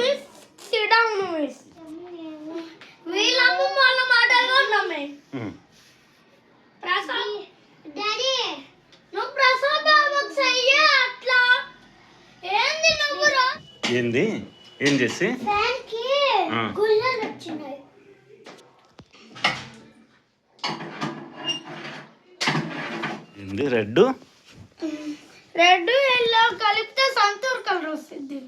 Miss SIT down miss వీళ్ళమ్మ వాళ్ళ మాటగా ఉన్నామే Prasad daddy నువ్వు ప్రసాద్ బాబుకి చెయ్యి అట్లా ఏంది నువ్వురా ఏంది ఏం చేసి ఫ్యాన్ కి గుల్లలు వచ్చినాయి ఏంది రెడ్ ఎల్లో కలిపితే సంతూర్ కలర్ వస్తుంది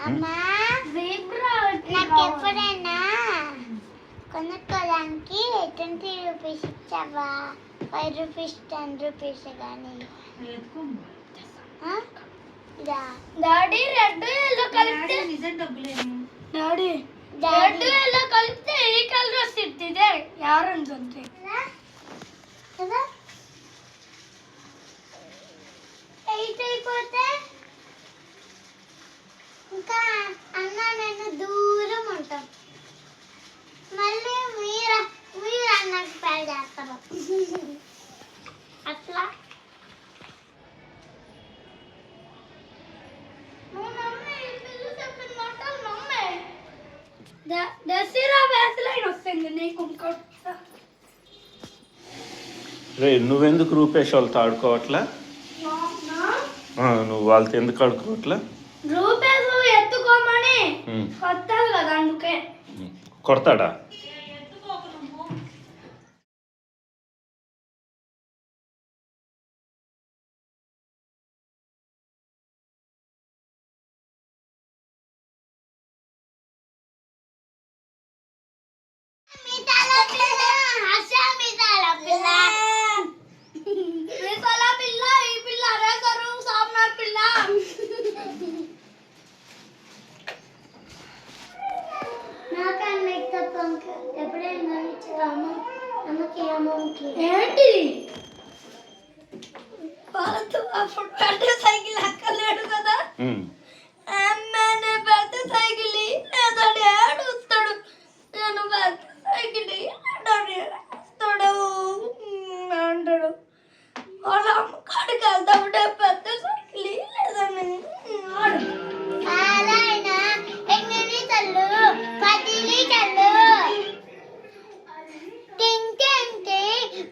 అమ్మా నాకు ఎప్పుడైనా కొనుక్కోడానికి 20 రూపీస్ ఇచ్చావా 5 రూపీస్ 10 రూపీస్ కానీ డాడీ రెడ్ ఎల్లో కలిపితే నిజం డబ్బులేను డాడీ రెడ్ ఎల్లో కలిపితే ఈ కలర్ వస్తుంది ఇదే ఆరెంజ్ అంతే కదా 8 అయిపోతే ఇంకా అన్న నేను దూరం ఉంటాం మళ్ళీ మీరు అన్నకి పెళ్లి చేస్తారు అట్లా దసరా వేసలైన వస్తుంది నీకు రే నువ్వెందుకు రూపేష్ వాళ్ళతో ఆడుకోవట్లా నువ్వు వాళ్ళతో ఎందుకు ఆడుకోవట్లా రూపేష్ ఎత్తుకోమని కొత్తాడు కదా అందుకే కొడతాడా ఏంటి పెద్ద సైకిల్ అక్కర్లేడు కదా పెద్ద సైకిల్ లేదండి ఏడుస్తాడు నేను పెద్ద సైకిల్ ఏడుస్తాడు అంటాడు వాళ్ళ అమ్మకాడికి వెళ్తామంటే పెద్ద సైకిల్ లేదని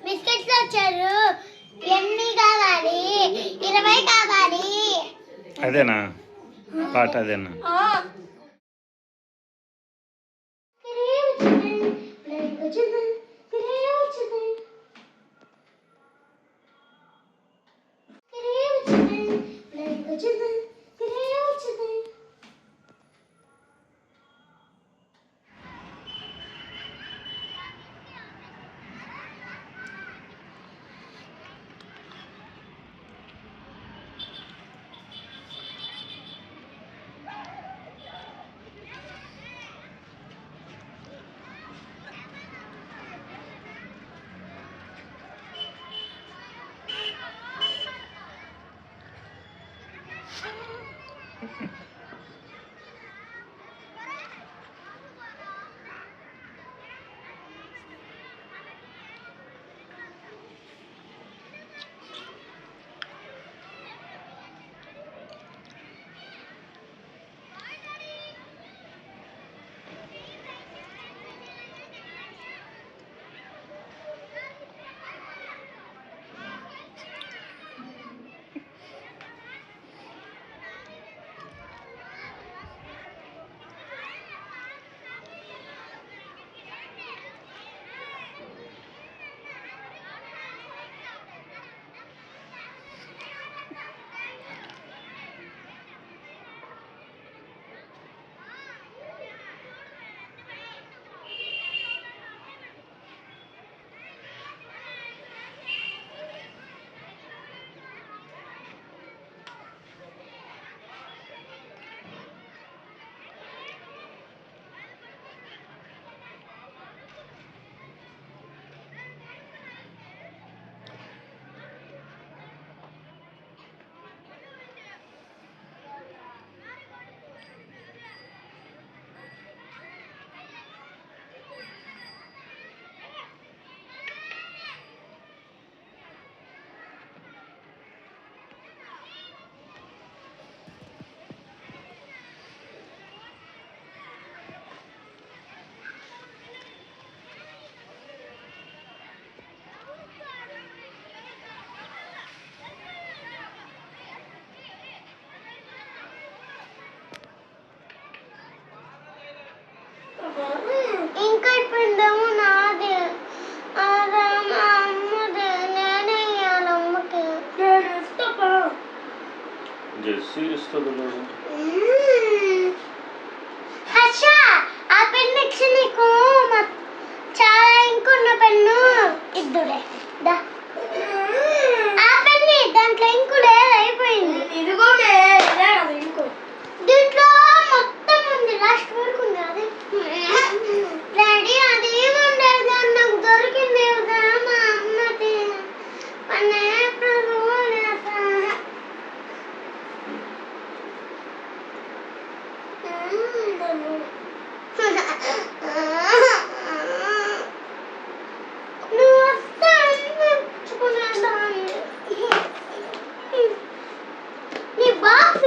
బిస్కెట్స్ వచ్చారు ఎన్ని కావాలి 20 కావాలి అదేనా పాట అదేనా జెస్సీ ఇస్తుంది లేదు. హర్ష ఆ పెన్ను ఇచ్చి నీకు చాలా ఇంకున్న పెన్ను ఇద్దులే ఆ పెన్ను దాంట్లో ఇంకు లేదు అయిపోయింది. ఇదిగో ఇంకు దీంట్లో మొత్తం ఉంది లాస్ట్ వరకు ఉంది. అది డాడీ అదేముండదు నాకు దొరికింది కదా మా అమ్మది నీ బాక్స్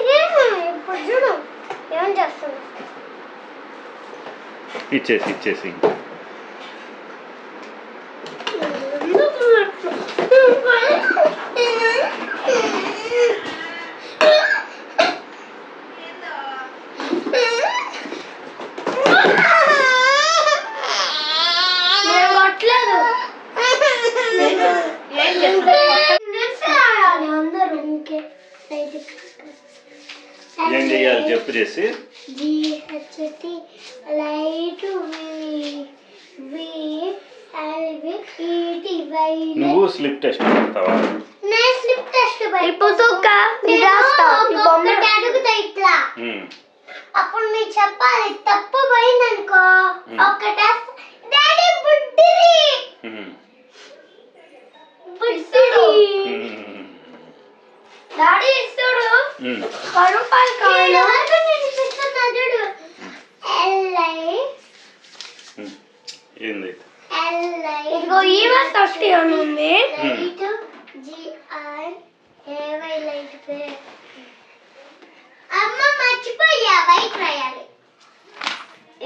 ఇప్పుడు చూడు ఏం చేస్తున్నా. ఇచ్చేసి ఏం చేయాలి చెప్పు చేసి. నువ్వు స్లిప్ టెస్ట్ పెడతావా? అప్పుడు మీరు చెప్పాలి తప్పు పోయిందనుకో ఒక్కటే డాడీ ఇస్తాడు 10 రూపాయలు కావాలి. ఇదిగో ఈ వర్స్ వస్తే ఉంది. అమ్మ మర్చిపోయా వైట్ రాయాలి.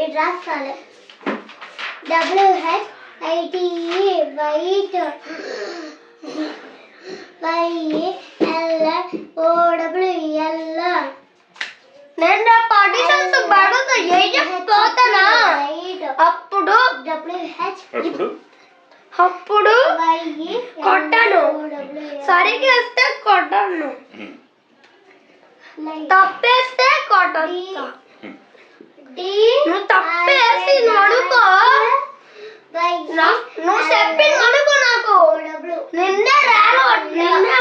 ఇది రాస్తాలి WHITE వైట్ నేను పార్టీషన్స్ పడుతూ పోతానా అప్పుడు కొట్టాను. సరిగ్గా వస్తే కొట్టాను, తప్పేస్తే కొట్టా. నువ్వు తప్పేసి అనుకో, నువ్వు చెప్పింది అనుకో నాకు నిన్నే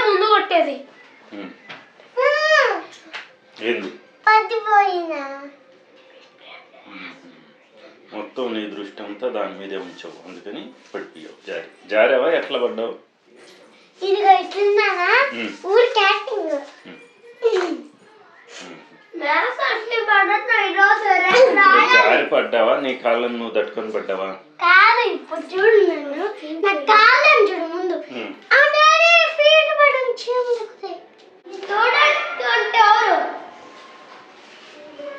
ముందు కొట్టేది. మొత్తం నీ దృష్టి అంతా దాని మీదే ఉంచావు, అందుకని పడిపోయావు. జారావా? ఎట్లా పడ్డావు? జారి పడ్డావా? నీ కాళ్ళని నువ్వు తట్టుకొని పడ్డావా? కాదు, ఇప్పుడు చూడు నా కాళ్ళని చూడు ముందు.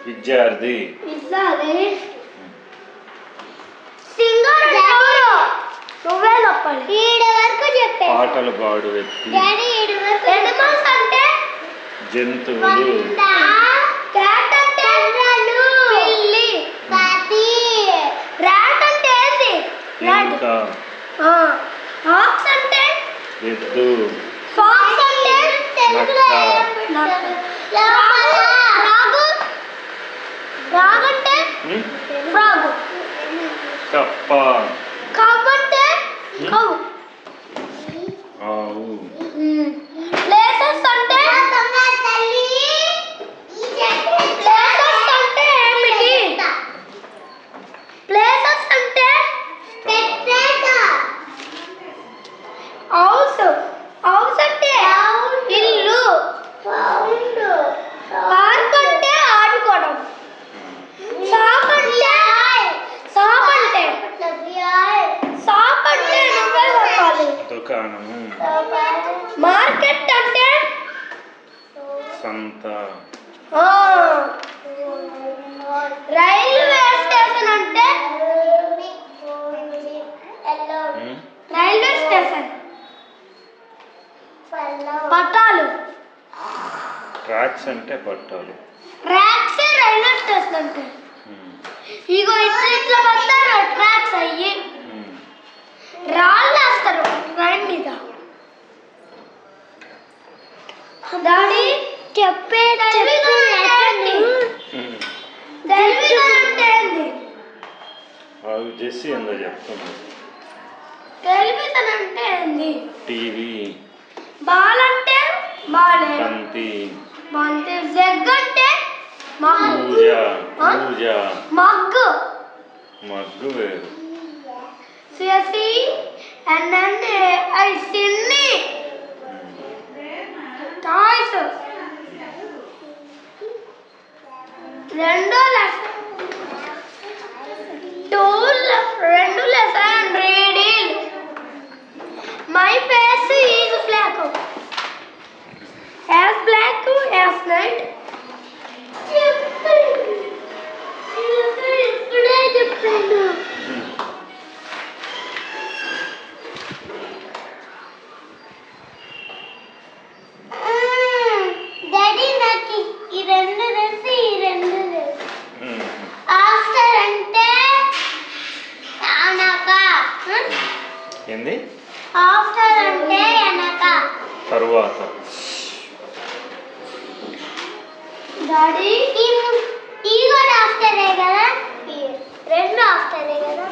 విద్యార్థి నువ్వే చెప్పాలి. వరకు చెప్పే పాటలు పాడు వ్యక్తి, జంతువులు, ఎద్దు, కప్ప, ఆవు, ఇల్లు, పార్క్ అంటే ఆడుకోవడం, షాప్ అంటే నువ్వే చెప్పాలి. దుకాణము, మార్కెట్ అంటే సంత, రైల్వే స్టేషన్ అంటే రైల్వే స్టేషన్, పట్టాలు, ట్రాక్స్ అంటే పట్టాలు, ట్రాక్స్ రైల్వే స్టేషన్ అంటే. ఇగో ఇట్లా పడతారు ట్రాక్స్ అయ్యి, రాళ్ళు వేస్తారు ట్రైన్ మీద. డాడీ అవి చేసి ఎందో చెప్తుంది. టెలివిజన్ అంటే ఏంది? టీవీ. బాల్ అంటే బాలే. బంతి. బంతి. జగ్ అంటే మగ్గు. పూజ. మగ్గు. మగ్గు వేరు. సిసి ఎన్ఎన్ఏ ఐ సిన్ని టాయ్స్. రెండు lesson reading. My face is black. As black as night. ఇప్పుడే చెప్పాను. డాడీ నాకు ఈ రెండు తెలుసు, ఈ రెండు తెలుసు. ఆఫ్టర్ అంటే అనక. ఏంది? ఆఫ్టర్ అంటే అనక. తరువాత. డాడీ ఈ కూడా ఆఫ్టరే కదా? రెండు ఆఫ్టరే కదా?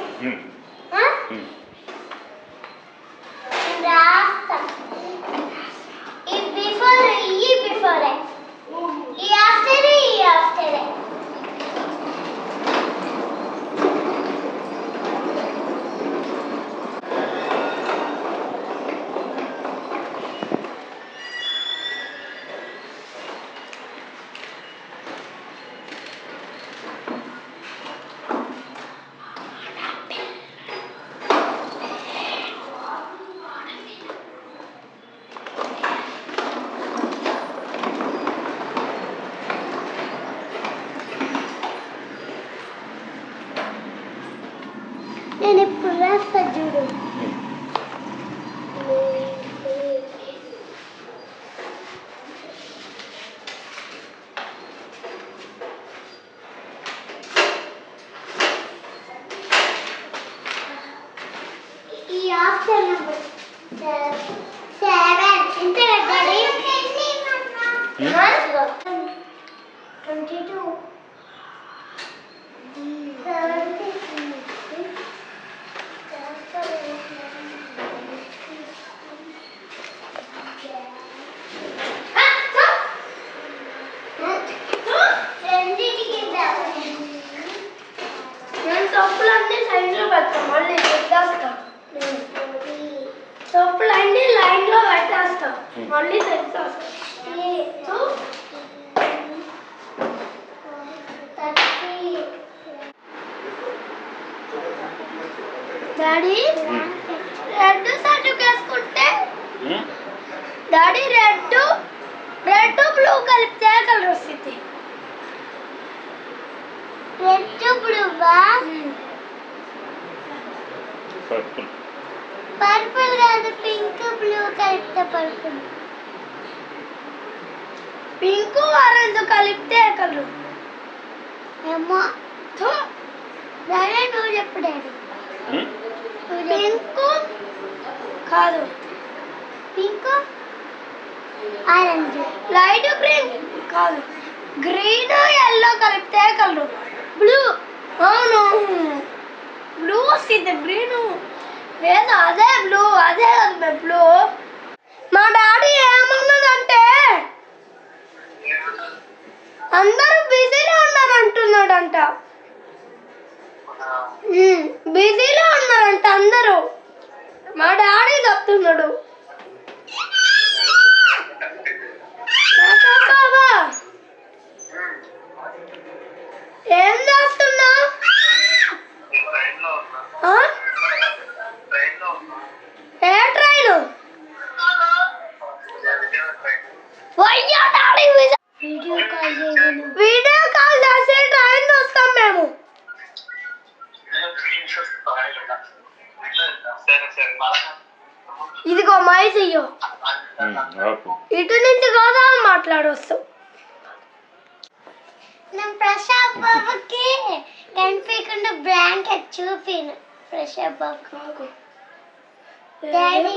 రాస్తా. ఈ బిఫోర్ ఈ బిఫోరే. ఈ ఆఫ్టరే ఈ ఆఫ్టరే. నేను ఇప్పుడు రాస్తా చూడు. ఈ ఆప్షన్ నెంబర్ 7 ఎంత డాడీ? 22 సొప్పులన్నీ సైడ్లో పెడతాం. మళ్ళీ పెట్టేస్తాం. సొప్పులన్నీ లైన్లో పెట్టేస్తాం. మళ్ళీ తెచ్చేస్తాం. డాడీ రెడ్ షర్ట్ వేసుకుంటే డాడీ రెడ్ బ్లూ కలిపితే కలర్ వస్తుంది. రెడ్ బ్లూ పర్పుల్ కాదు, పింక్ బ్లూ కలిపితే పర్పుల్. పింక్ ఆరెంజ్ కలిపితే కలర్ ఏమో. డాడీ నువ్వు చెప్పు డాడీ. పింక్ కాదు, పింక్ ఆరెంజ్. లైట్ గ్రీన్ కాదు, గ్రీన్ ఎల్లో కలిపితే కలర్ బ్లూ. అవును, బ్లూ వస్తుంది. గ్రీన్ లేదు, అదే బ్లూ. అదే కదా బ్లూ. మా డాడీ ఏమన్నదంటే అందరూ బిజీలో ఉన్నారంటున్నాడంట. బిజీలో ఉన్నారంట అందరూ. మా డాడీ చెప్తున్నాడు. బాబా ఏం చేస్తున్నావు? ఏ ట్రైన్? వీడియో కాల్ చేసి ట్రైన్ వస్తాం మేము. ఇదిగో మైస్ ఇయ్యో. ఇటు నుంచి కదా మాట్లాడొస్తాం. నేను ప్రశాంత్ బాబుకి కనిపించకుండా బ్లాంకెట్ చూపిను. ప్రశాంత్ బాబు డాడీ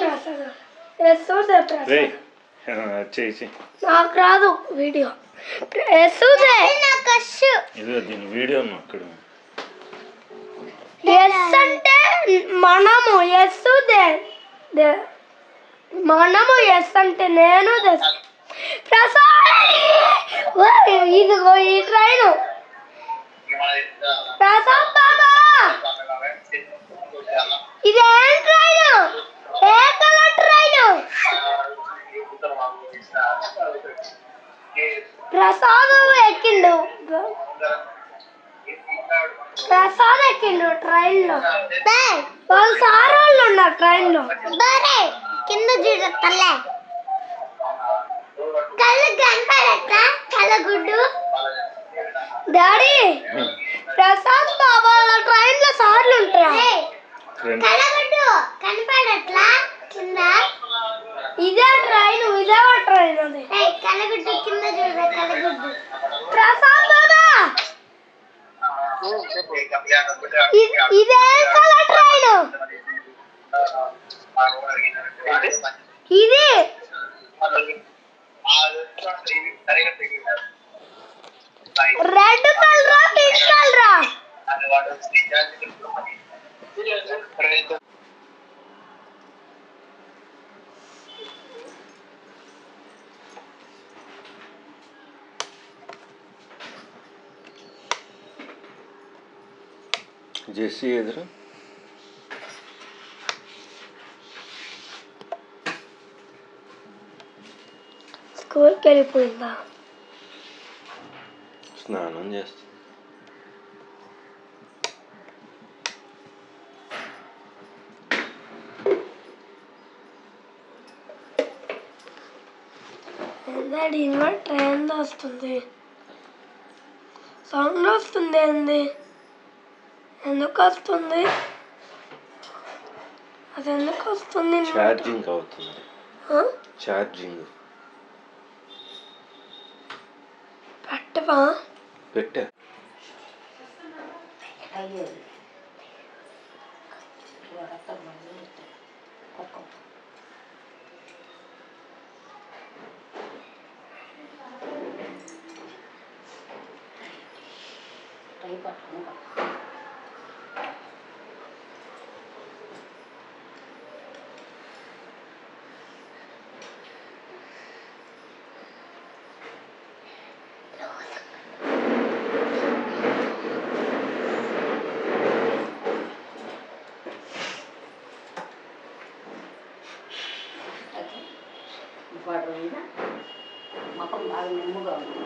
చేసి నాకు రాదు వీడియో. ఇదో దీని వీడియో అక్కడ ఎస్ అంటే మనము, ఎస్ మనము, ఎస్ అంటే నేను. ఇదిగో ఈ ట్రైన్. ప్రసాద్ బాబా ఇది ఏం ట్రైన్? ఏ కలర్ ట్రైన్? ప్రసాద్ ఎక్కిండు. ప్రసాద్ ఎక్కిండు ట్రైన్ లో. వాళ్ళు సార్ వాళ్ళు ఉన్నారు ట్రైన్ లో. కింద చూడలే కళ్ళు కనపడట కళ్ళగుడ్డు. డాడీ ప్రసాద్ బాబా వాళ్ళ ట్రైన్ లో సార్లు ఉంటారా? కళ్ళగుడ్డు కనపడట్లా కింద. ఇదే ట్రైన్, విజయవాడ ట్రైన్. అది కళ్ళగుడ్డు కింద చూడ కళ్ళగుడ్డు. ప్రసాద్ బాబా ఇదే కలర్ ట్రైన్. ఇది రెడ్ కలరా పింక్ కలరా? జెస్సీ ఎదురు స్కూల్కి వెళ్ళిపోయిందా? స్నానం చేస్తా. ట్రైన్ వస్తుంది, సౌండ్ వస్తుంది. ఏంది? ఎందుకు వస్తుంది? అది ఎందుకు వస్తుంది? ఛార్జింగ్ అవుతుంది. ఛార్జింగ్ పెట్టవా? పెట్టా. మొత్తం బాగా నెమ్మగా ఉంది.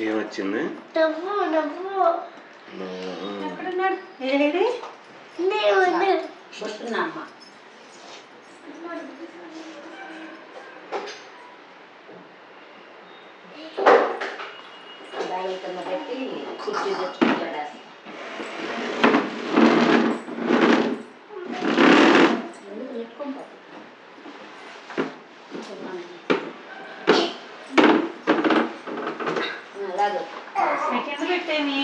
ఏమొచ్చింది? వస్తున్నామ్మా. కింద పెట్టి కుర్చీ తెచ్చుకుంటాడు. అలాగే కింద పెట్టేమి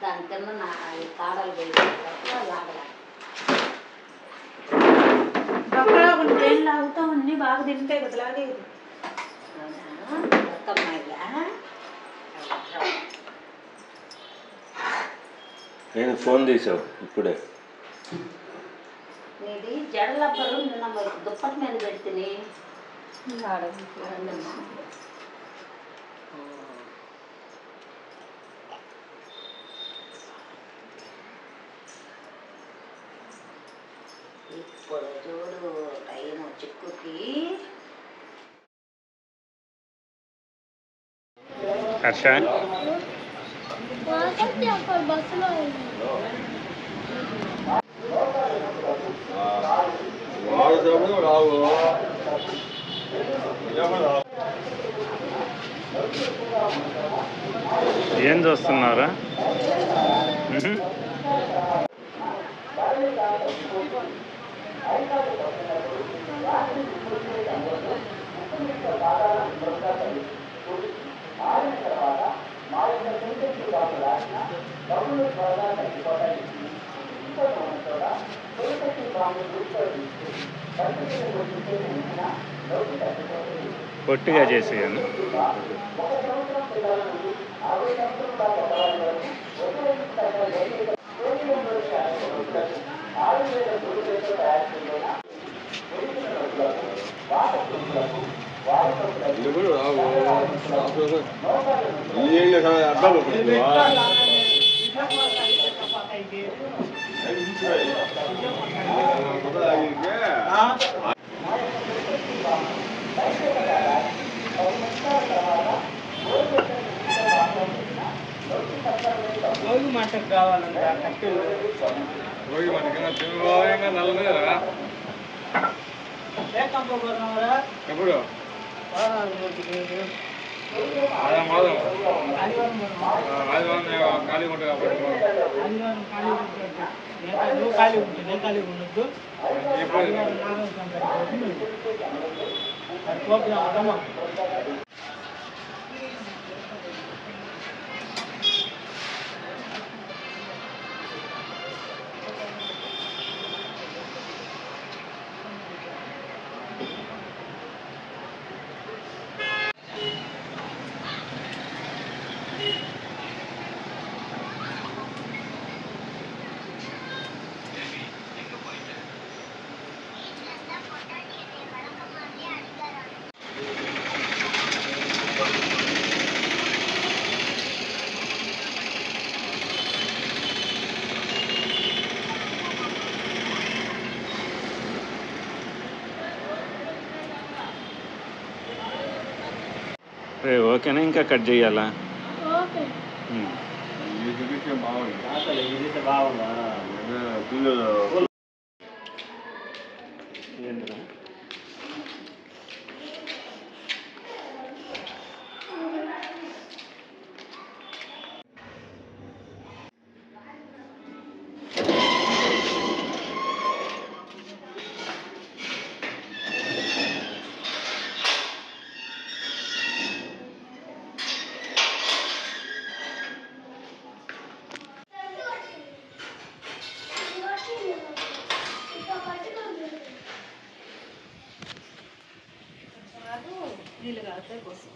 దాని కింద నా తాడలు వెళ్ళి లాగుతా ఉంది. బాగా తింటే కదా లాగేది. నేను ఫోన్ తీసావు ఇప్పుడే. నీది జడలబ్బరు నిన్న దుప్పటి మీద పెడితే ఇప్పుడు చూడు టైం చిక్కుకి హర్ష అక్కడ బస్సులో ఏం చూస్తున్నారా? పొట్టిగా చేసేయను. భోగి మంటకు కావాలంట కట్టెలు. భోగి మంటగా తిరువాయంగా నల్లరా ఎప్పుడు ఆదివారం ఖాళీ ఉంటుంది కాబట్టి నువ్వు ఖాళీ ఉంటుంది నేను ఖాళీ ఉండొద్దు. ప్రోగ్రామ్ ఓకేనా? ఇంకా కట్ చేయాలా? ఓకే ఏంటిరా? నీళ్ళు కాస్తే కోసం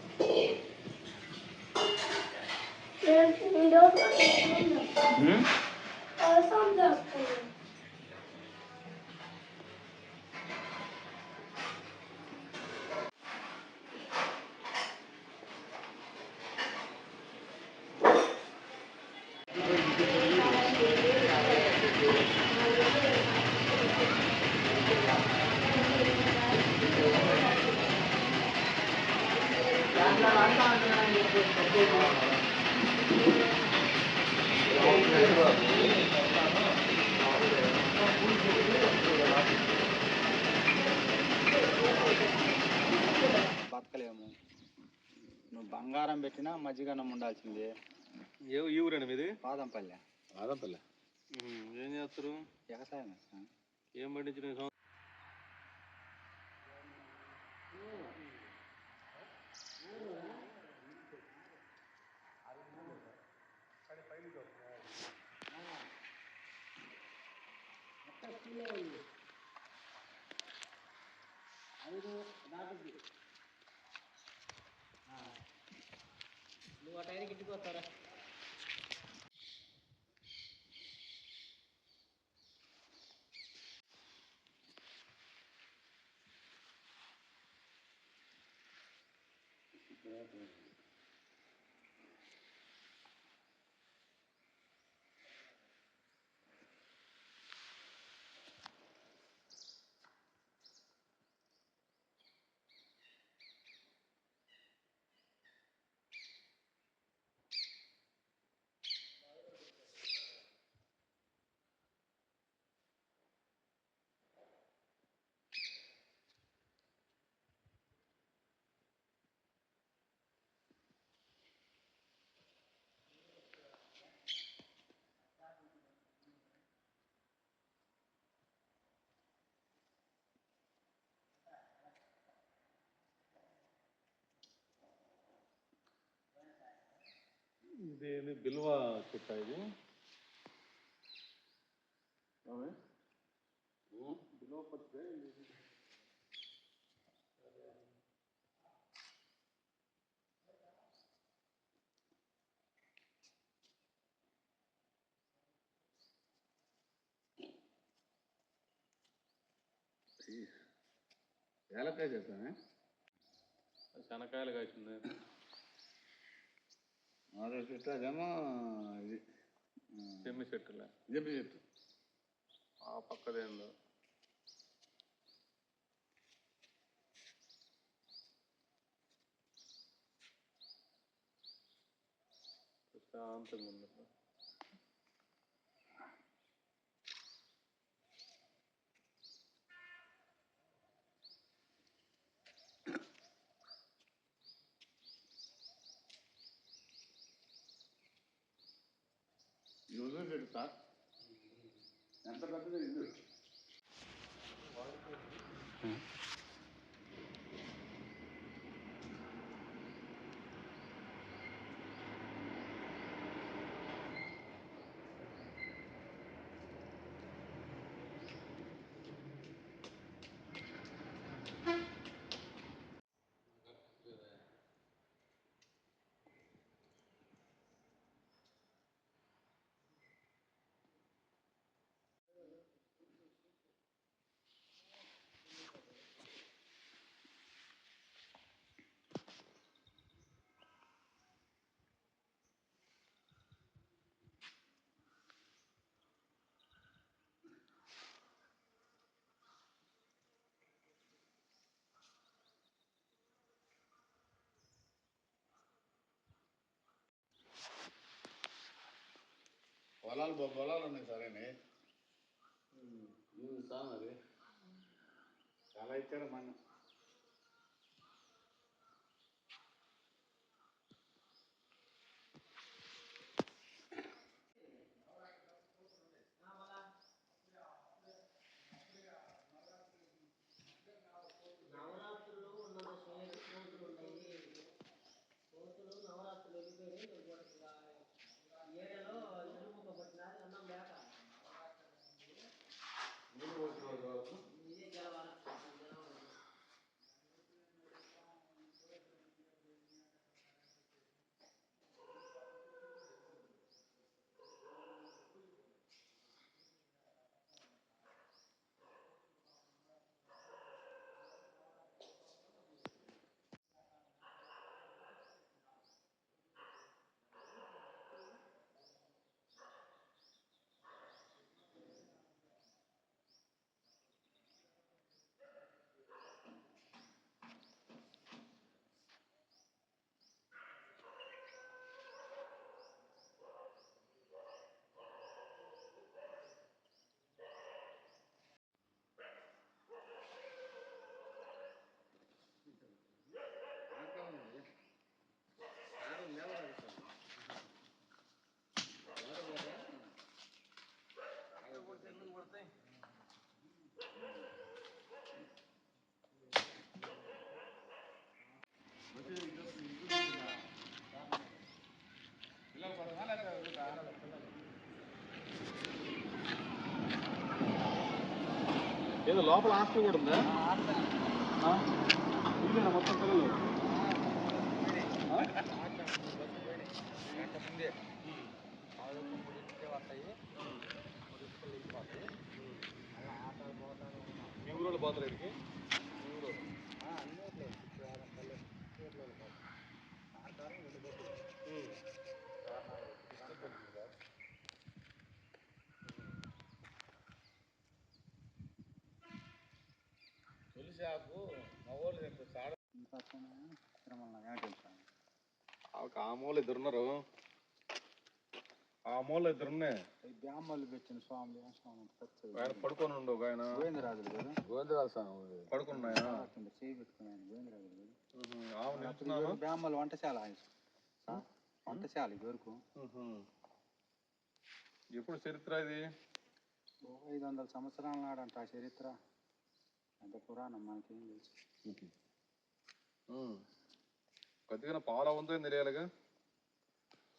బతకలేము. నువ్వు బంగారం పెట్టినా మజ్జిగన్నం ఉండాల్సిందే. ఈ ఊరండి మీది? పాదంపల్లె. ఆదంపల్లె. ఏం చేస్తారు? వ్యవసాయం. ఏం పండించిన? నువ్వు ఆ టైంకి ఇంటికి వస్తారా? ఇది బిల్వ చెట్టు ఇది బిల్వ పత్రి ఏలకాయ చేస్తానే శనకాయలు కాసింది అదే చెట్టు అదేమో ఇది చెమ్మి చెట్టులే జబ్బి చెట్టు ఆ పక్కదేందో ప్రశాంతంగా ఉంది. ఇల్లు చెట్టు సార్ ఎంత పెద్దది ఇల్లు పొలాలు ఉన్నాయి సరేనే సార్ అది చాలా ఇచ్చారు మన ఏదో లోపల హాస్టల్ కూడా ఉందా ఇదేనా మొత్తం పిల్లలు మీ ఊరోళ్ళు పోతారు ఇక్కడికి అన్ని ఊర్లో 6 6 పల్లె ఊర్లో ఆ మూల ఇద్దరున్నారు, ఆ మూల ఇద్దరున్నాయి. బ్యామ్మలు పెట్టిన స్వామి ఆయన పడుకొని ఉండు, ఒక ఆయన గోవిందరాజులు కదా, గోవిందరాజు స్వామి పడుకున్నాయన చేయి పెట్టుకుని ఆయన గోవిందరాజులు కదా. ఆమె నిల్చున్నాను. బ్యామ్మలు వంటశాల వంటశాల వరకు ఎప్పుడు చరిత్ర ఇది? 500 సంవత్సరాల నాడంట ఆ చరిత్ర. అంత పురాణం మనకేం తెలుసు. కొద్దిగా పావులా ఉందో తెలియాలిగా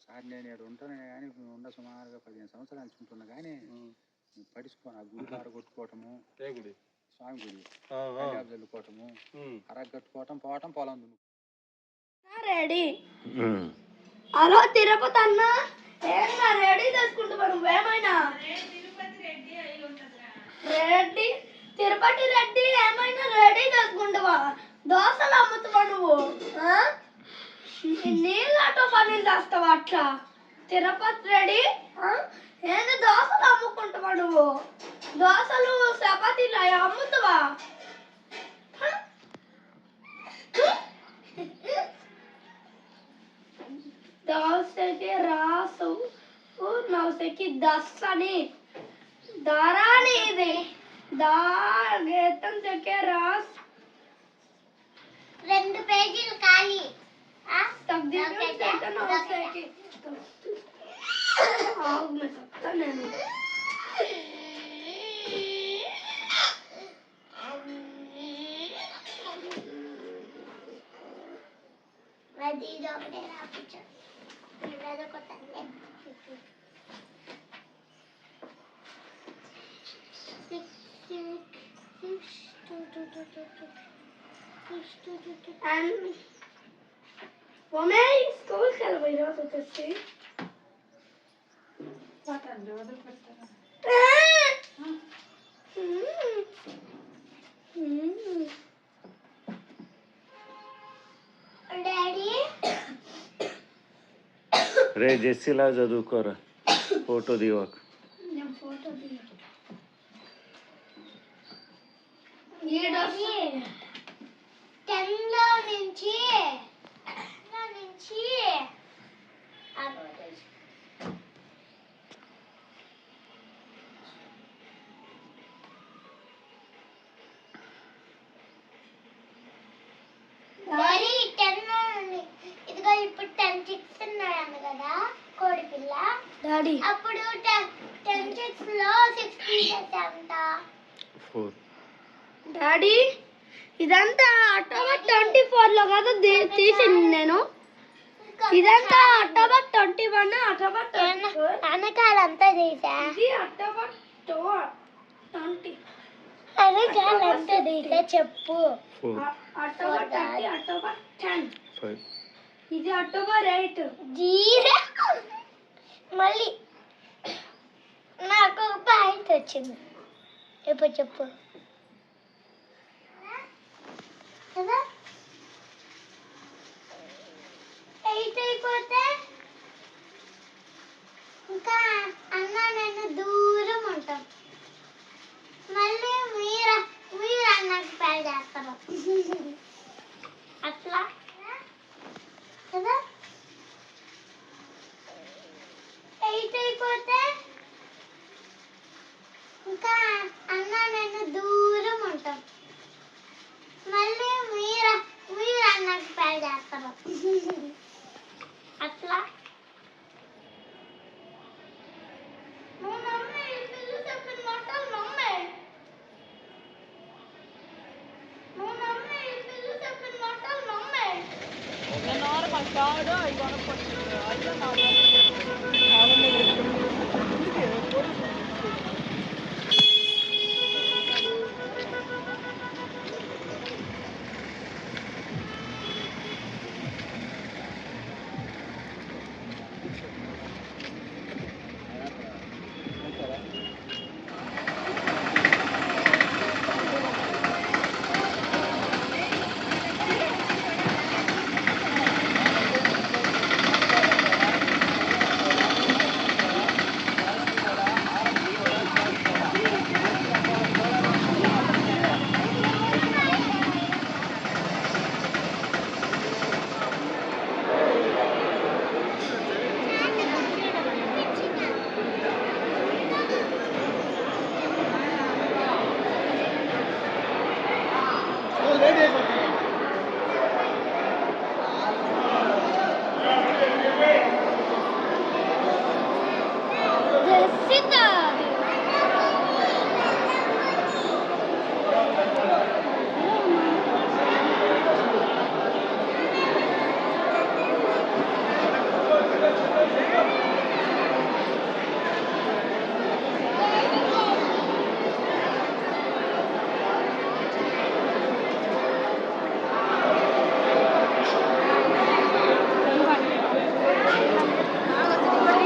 సార్. నేను ఇక్కడ ఉంటాను కానీ సుమారుగా 15 సంవత్సరాలు ఉంటున్నా కానీ పడిచుకోను. ఆ గుడి కాడ కొట్టుకోవటము, ఏ గుడి? స్వామి గుడి చల్లుకోవటము, అరగట్టుకోవటం, పోవటం, పొలం రెడీ. హలో తిరుపతి అన్న, ఏమన్నా రెడీ చేసుకుంటున్నా? నువ్వేమైనా రెడ్డి, తిరుపతి రెడ్డి ఏమైనా రెడీ చేసుకుంటావా? దోశలు అమ్ముతావా నువ్వు? నీళ్ళతో పనులు చేస్తావా అట్లా? తిరుపతి రెడీ ఏంది దోశలు అమ్ముకుంటావా నువ్వు? దోశలు చపాతీలు అమ్ముతావా? దోశకి రాసు, నవసకి దస్సని దారాని ఇది దాగేతం చెక్కే రాస్ 2 పేజీలు ఖాళీ. నవసకి నేను ఇది ఒకటే రాపించు. స్కూల్కి వెళ్ళిపోయి రోజు వచ్చేసి డాడీ రే జెస్సీలా చదువుకోరా, ఫోటో దివాకు. నేను ఫోటో టెన్లో నుంచి ఇదిగో ఇప్పుడు 10-6 ఉన్నాడు కదా కోడి పిల్ల డాడీ. అప్పుడు 10-6 లో 6 ఎంత? 4. డాడీ ఇదంతా అక్టోబర్ 24 లో కదా తీసింది నేను. ఇదంతా అక్టోబర్ 21, అక్టోబర్ 24 అనకాలంతా తీసా. ఇది అక్టోబర్ 20 అనకాలంతా తీసా చెప్పు. October 30, October 10, 5. ఇది అక్టోబర్ 8. జీరో మళ్ళీ నాకు ఒక పాయింట్ వచ్చింది. ఎప్పుడు చెప్పు కదా. 8 అయిపోతే ఇంకా అన్న నేను దూరం ఉంటాం. మళ్ళీ మీరు అన్నకు పెళ్లి చేస్తారు అట్లా కదా. 8 అయిపోతే ఇంకా అన్న నేను దూరం ఉంటాం. మళ్ళీ మీరు అన్నకు పెళ్లి చేస్తారు అట్లా. నువ్వు నమ్మే ఈ పిల్లు చెప్పిన మాటలు నమ్మే. నువ్వు నమ్మే ఈ పిల్లు చెప్పిన మాటలు నమ్మే.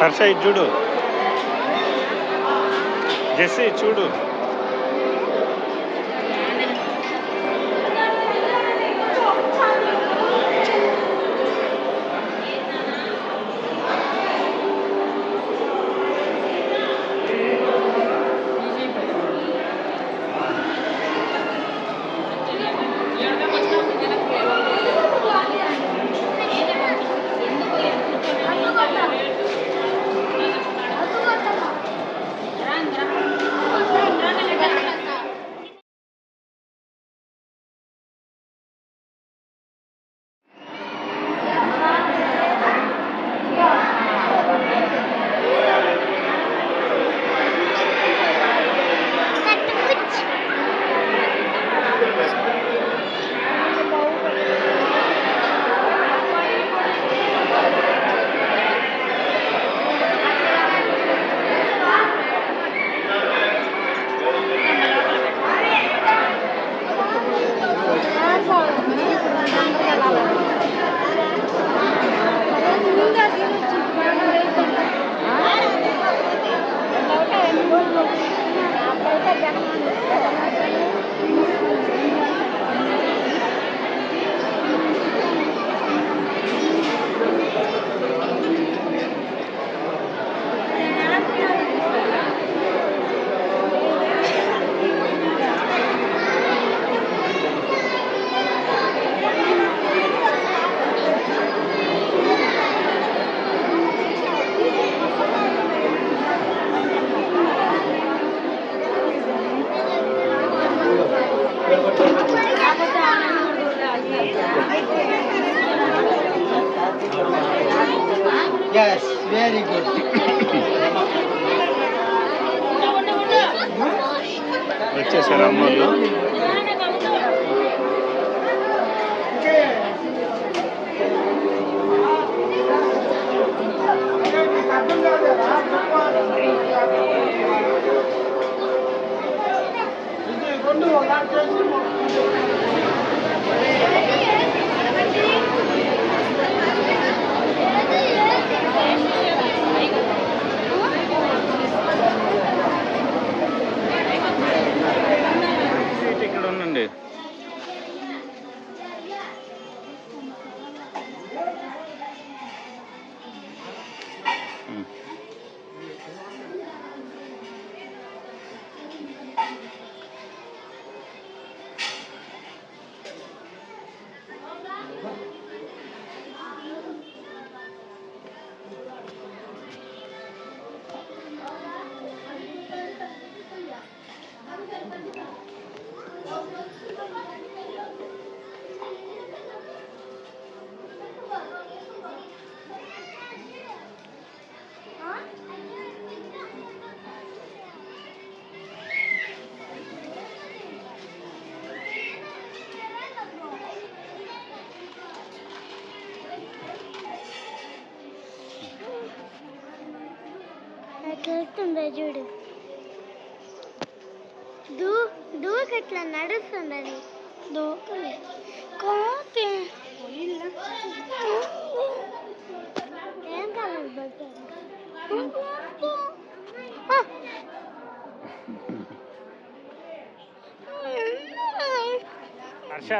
హర్ష ఇది చూడు, జెస్సీ చూడు. Yes, very good. వచ్చేసారు అమ్మోళ్ళు. ఇక్కడ ఉండండి. వెళ్తుందా చూడు, దూకట్లా నడుస్తుందని దూకలే కోతే ఏం కావాలి హర్ష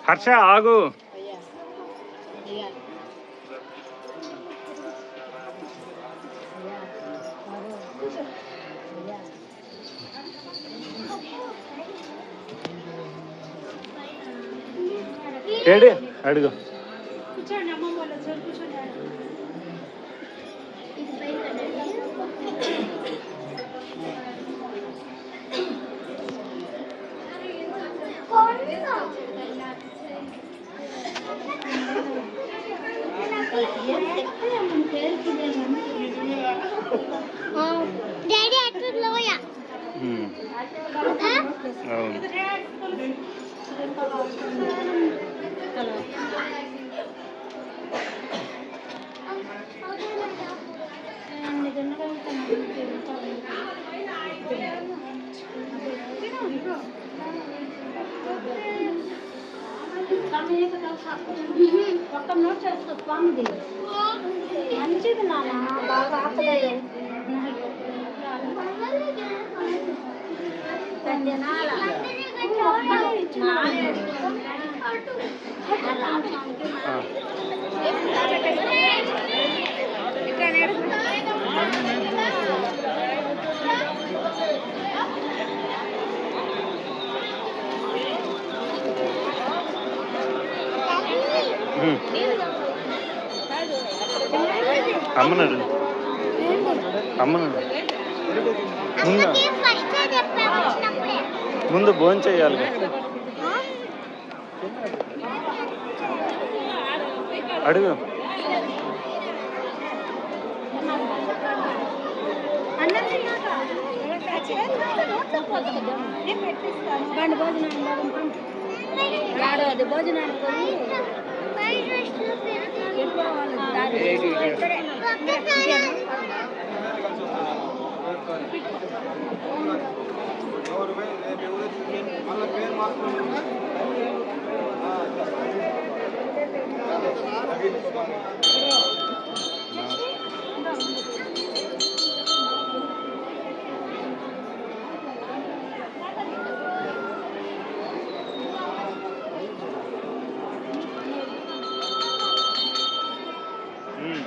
హర్ష ఆగు. ఏడి అడుగు. కూర్చోండి అమ్మ వాళ్ళ కూర్చోండి. డాడీ అట్లా పోయా అవును. ఒక్క నోట్ చేసుకో స్వామిది మంచిది నాన్న బాగా ఆపలేదు అమ్మనాడు అమ్మనాడు ముందు భోజనం చేయాలి అడుగు అది భోజనానికి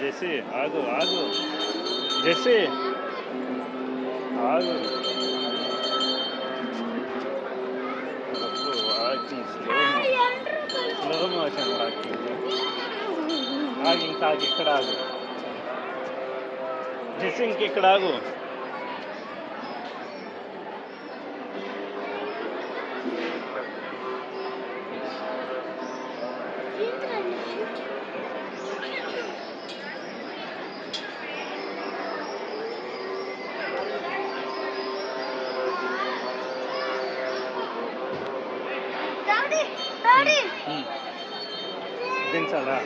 జెస్సీ ఆగు ఆగు జెస్సీ ఆగు వాకింగ్ స్లో మోషన్ వాకింగ్ ఆగి ఇంకా ఆగి ఇక్కడ ఆగు జెస్సీ ఇంక ఇక్కడ ఆగు దించాలా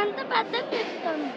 అంత పెద్ద చెప్తాను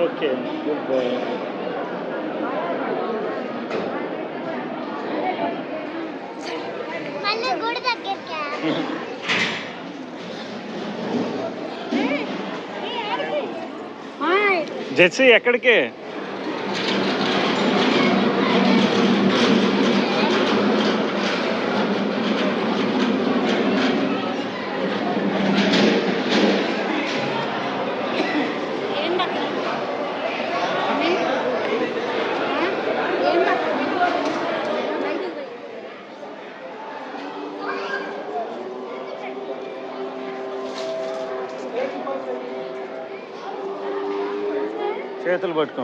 ఓకే, గుడ్ బాయ్. మళ్ళీ గుడి దగ్గరికి జెస్సీ ఎక్కడికి? చేతులు పట్టుకో.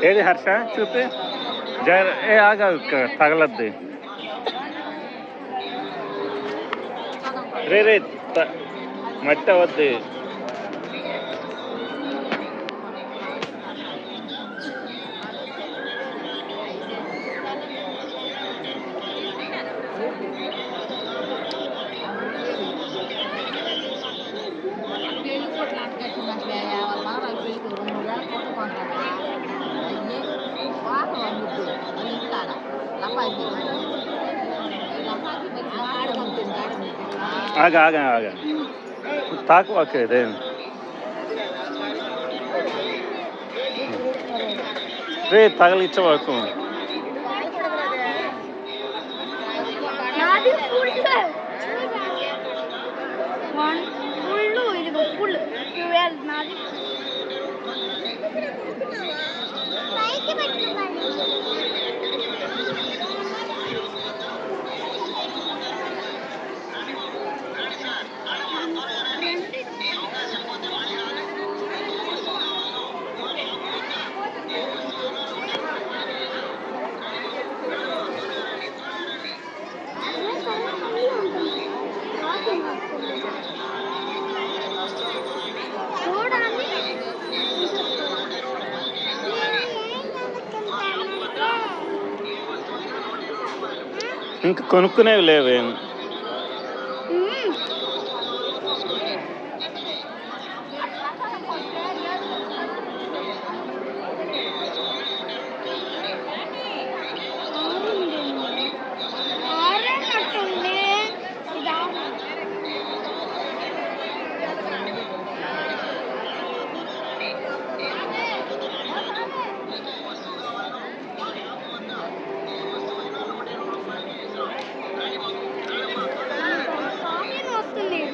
ఏది హర్ష చూపి. ఏ ఆగా, తగలద్ది. రే మట్టి అవద్ది. ఆగా ఆగా ఆగా, తాకువాకే ఇదే. రే తగలిచ్చవాకు. ఇంకా కొనుక్కునేవి లేవేం?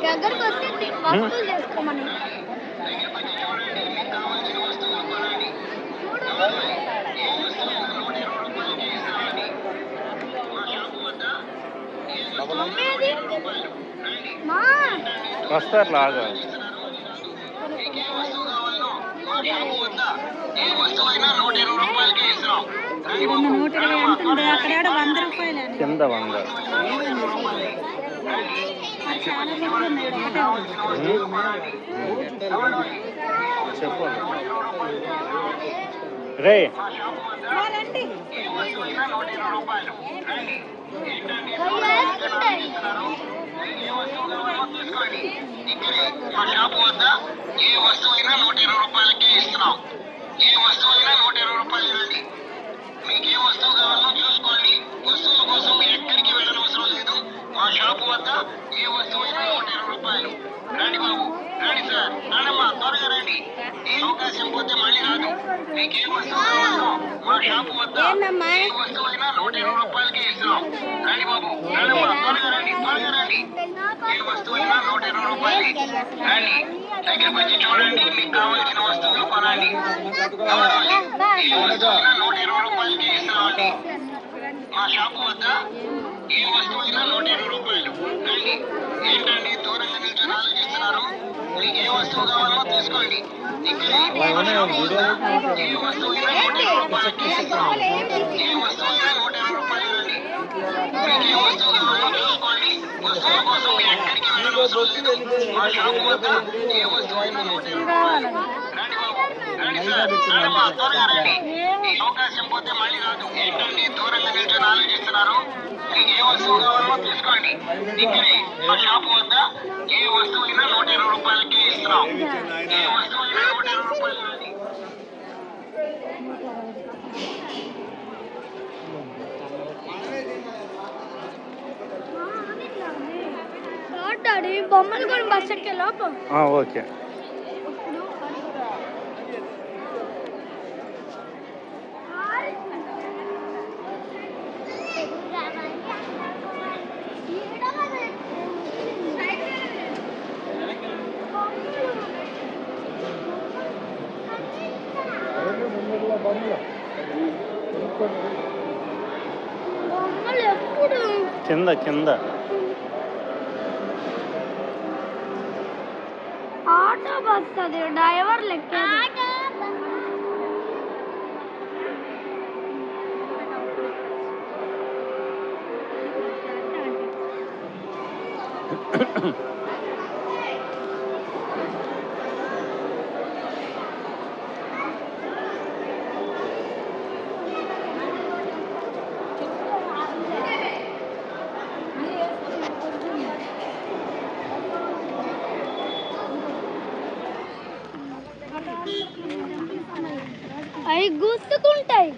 దగ్గరకు వస్తే వస్తువులు చేసుకోమని. వస్తారు లాగా. కింద 100. చెప్పు రే. మా షాపు వద్ద ఏ వస్తువైనా 120 రూపాయలకే ఇస్తున్నాం. ఏ వస్తువైనా 120 రూపాయలు ఇవ్వండి. మీకు ఏ వస్తువు కావాలో చూసుకోండి. వస్తువుల కోసం మీరు ఎక్కడికి వెళ్ళనవసరం లేదు. మా షాపు వద్ద ఏ వస్తువైనా 120 రూపాయలు. రండి బాబు, రండి సార్, రండమ్మా, త్వరగా రండి. ఈ అవకాశం పోతే మళ్ళీ రాదు. మీకు ఏ వస్తువు కావాలో మా షాపు వద్ద ఏ వస్తువైనా 120 రూపాయలకే ఇస్తున్నాం. రండి బాబు, రండమ్మా, త్వరగా రండి, త్వరగా రండి. ఏ వస్తువైనా 120 రూపాయలు. రండి, దగ్గరకు వచ్చి చూడండి, మీకు కావాల్సిన వస్తువులు కొనండి. ఏ వస్తువైనా 120 రూపాయలకి ఇస్తున్నామండి. మా షాపు వద్ద ఏ వస్తువు అయినా 120 రూపాయలు. రండి. ఏంటండి దూరంగా నిల్చొని ఆలోచిస్తున్నారు? మీకు ఏ వస్తువు కావాలో తీసుకోండి. ఇక్కడ ఏ వస్తువు అయినా 120 రూపాయలకి ఇస్తున్నాం. ఏ వస్తువు అయినా 120 రూపాయలు. రండి. మీకు ఏ వస్తువు కావాలో చూసుకోండి. వస్తువుల కోసం ఎక్కడికి వెళ్ళనవసరం లేదు. మా షాపు వద్ద ఏ వస్తువు అయినా 120 రూపాయలు. రండి బాబు, రండి సార్, రండమ్మా, త్వరగా రండి. ఈ అవకాశం పోతే మళ్ళీ రాదు. ఏంటండి దూరంగా నిల్చొని ఆలోచిస్తున్నారు? మీకు ఏ వస్తువు కావాలో తీసుకోండి. ఇక్కడే మా షాపు వద్ద ఏ వస్తువు అయినా 120 రూపాయలకే ఇస్తున్నాం. ఏ వస్తువు అయినా 120 రూపాయలు. రండి. డాడీ బొమ్మలు కొని బస్ ఎక్కే లోపు ఓకే. బొమ్మలు ఎప్పుడు కింద కింద ఆటో బస్ అది డ్రైవర్ లెక్క అవి గుర్తుకుంటాయి.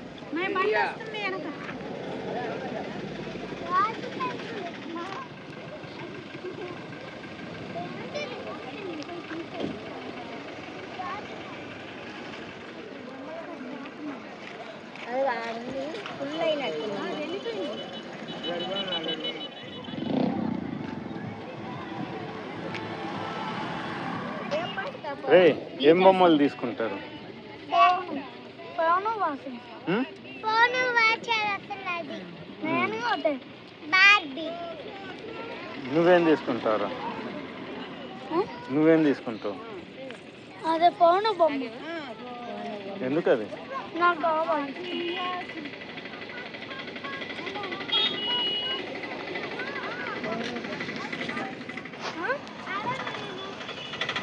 రే ఏం బొమ్మలు తీసుకుంటారు? నువ్వేం తీసుకుంటావురా? నువ్వేం తీసుకుంటావు? అదే పౌన బొమ్మ. ఎందుకు అది? నాకు కావాలి.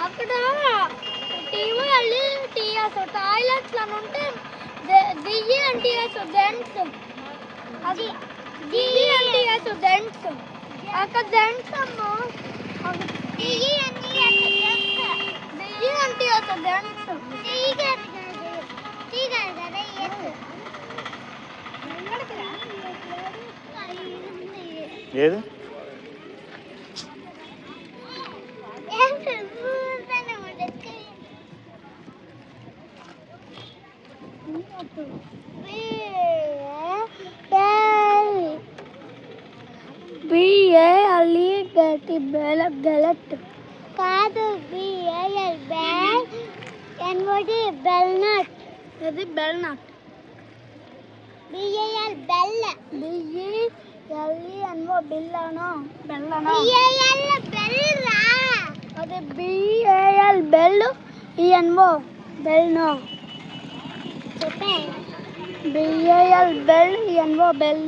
అక్కడ టీవీ వెళ్ళి టీఎస్ టాయిలెట్స్ అని ఉంటే దియ్యి అని టీఎస్ జెంట్స్, అది దియ్యి అని టీఎస్ జెంట్స్, అక్కడ జెంట్స్ అమ్మ దియ్యి అని టీఎస్ జెంట్స్ ఏది? గలట్ కాదు. BAL bell NOD bell nut. అది బెల్ నట్. బిఏఎల్ బెల్ బిఏఎల్ఈఎన్ఓ బిల్లనో బెల్లనో బిఏఎల్ బెల్ రా. అది BAL bell ENO bell no చెప్పే. BAL bell ENO bell.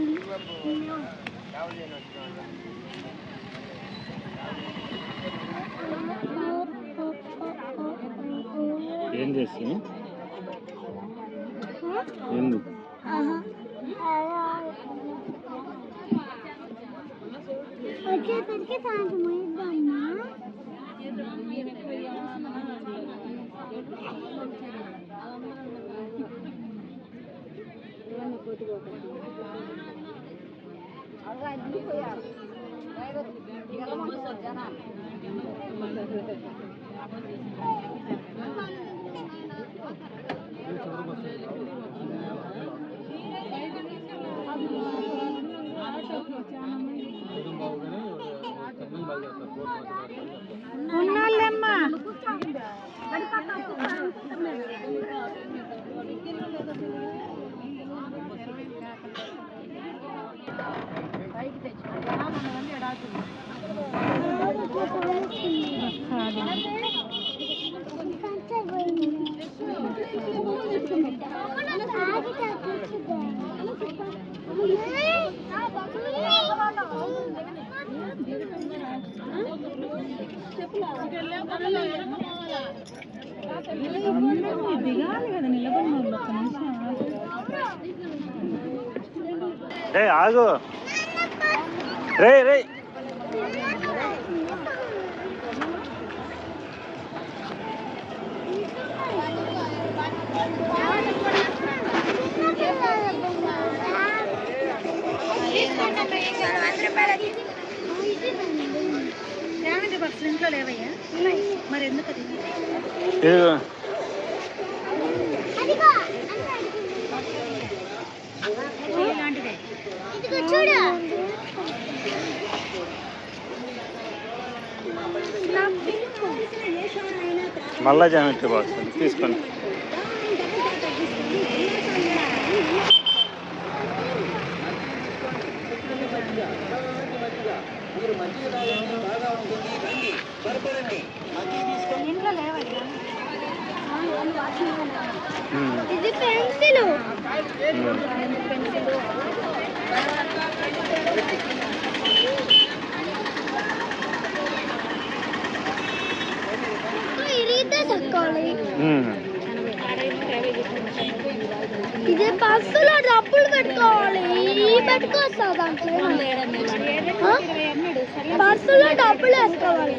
ఏం చేసి ఎందుకు? వచ్చేసరికి సాయంత్రం ఇద్దామా. ఉన్నాళ్ళమ్మా. దిగాలి కదా నిలబడి ఒక్క నిమిషం రే ఆగు రే రే ఫ్యామిలీ బాక్స్ ఇంట్లో లేవయ్యా మరి ఎందుకు అది ఇదిగో. ఇలాంటిదే చూడు మళ్ళా జామెట్రీ బాక్స్ తీసుకోండి. ఇంట్లో లేవయ్యా ఇది పెన్సిల్ ఇరిగితే తక్కువాలి. ఇదే బస్సులో డబ్బులు పెట్టుకోవాలి పెట్టుకోవచ్చా దాంట్లో బస్సులో డబ్బులు వేసుకోవాలి.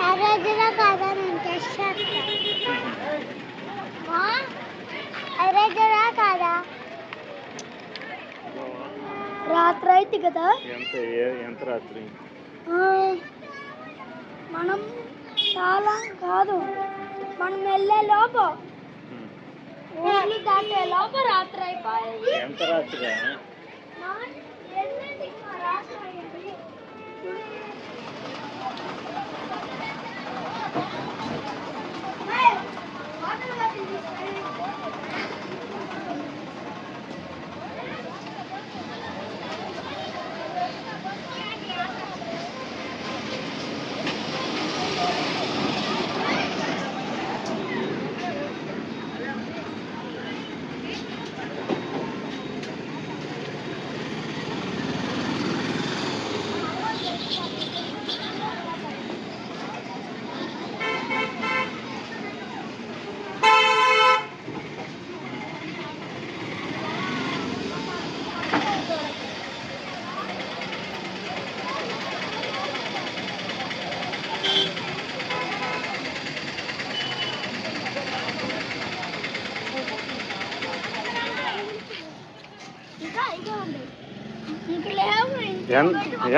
అరేజరా కాదా నేను టెస్ట్ అరేజరా కాదా రాత్రి అయితే కదా ఎంత రాత్రి మనం చాలా కాదు మనం వెళ్ళే లోపు ఊర్లు దాటే లోపు రాత్రి అయిపోయాయి. ఎంత రాత్రి రాత్రి అయ్యింది.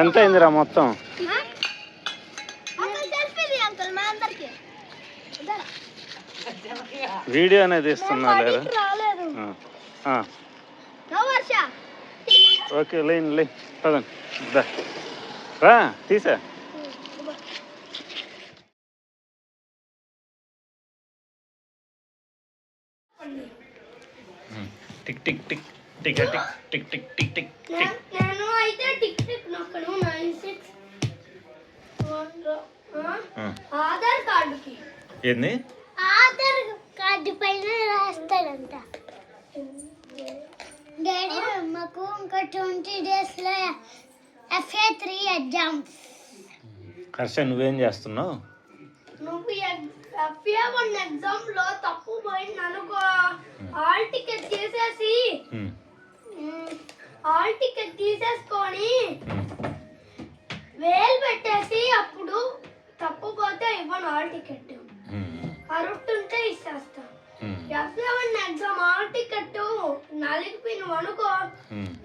ఎంత అయిందిరా మొత్తం? వీడియో అనేది ఇస్తున్నా లేదా? ఓకే లే పదండి రా తీసా. Tick tick tick tick tick tick tick tick tick tick. నేను అయితే టిక్ టిక్ నొక్కను 96 ఆధార్ కార్డుకి ఏంది ఆధార్ కార్డు పైన రాస్తాడంట డాడీ. మాకు ఇంకా 20 days లో FA3 ఎగ్జామ్స్. హర్ష నువ్వేం చేస్తున్నావు? నువ్వు FA1 ఎగ్జామ్ లో తప్పు పోయింది అనుకో హాల్ టికెట్ తీసేసుకొని వేలు పెట్టేసి అప్పుడు తప్పు పోతే ఇవ్వను హాల్ టికెట్. కరెక్ట్ ఉంటే ఇచ్చేస్తా. FA1 ఎగ్జామ్ హాల్ టికెట్ నలిగిపోయిన అనుకో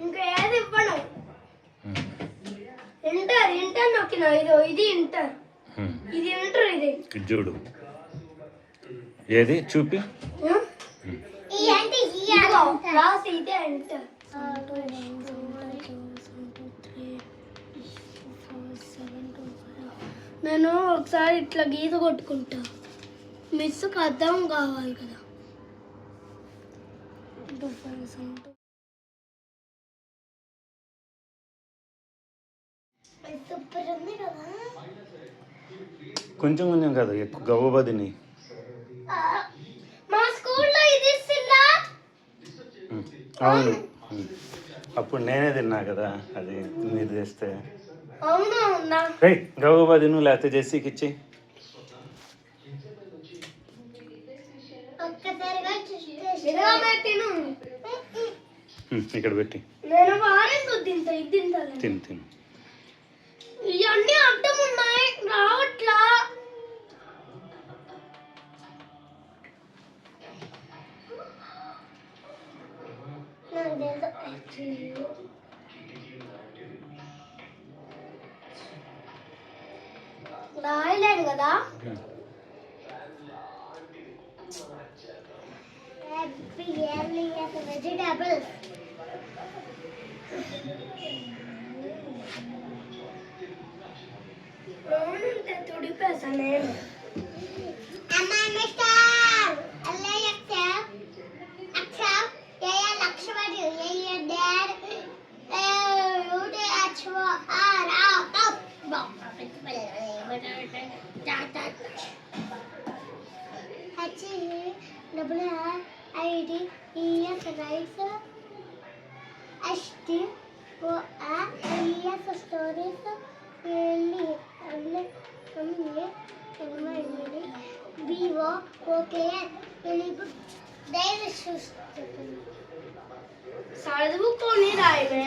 ఇంకా ఏది ఇవ్వను. ఇంటర్ నొక్కిన ఇది ఇంటర్ ఇది ఇంటర్ ఇది చూడు ఏది చూపి రాసి ఇదే ఇంటర్. నేను ఒకసారి ఇట్లా గీత కొట్టుకుంటా మిస్కి అర్థం కావాలి కదా. సూపర్ ఉంది కదా. కొంచెం కొంచెం కదా ఎక్కువ గవ్వబదిని. మా స్కూల్లో ఇది ఇస్తుందా అవును. అప్పుడు నేనే తిన్నా కదా అది మీరు చేస్తే. అవును నా రే గవ్వ తిను లేకపోతే జెస్సీకి ఇచ్చి. ఒక్కసారిగా చూస్తే తిను. ఇక్కడ పెట్టి నేను వారేసి తింటా ఇది తింటా. తిను తిను. ఇవన్నీ అడ్డం ఉన్నాయి రావట్లా. రాయలేను కదా. వెజిటేబుల్స్ తుడిపేసా నేను. చదువుకొని రాయమే.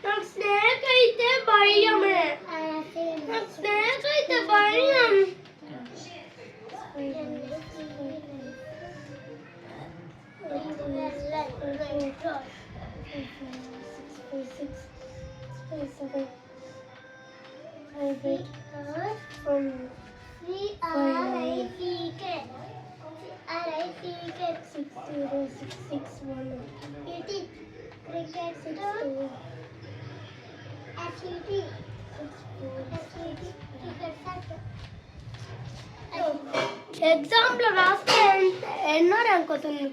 నాకు స్నేక్ అయితే భయమే. నాకు స్నేక్ అయితే భయం. ఎగ్జామ్ లో రాస్తే ఎన్నో ర్యాంక్ అవుతుంది?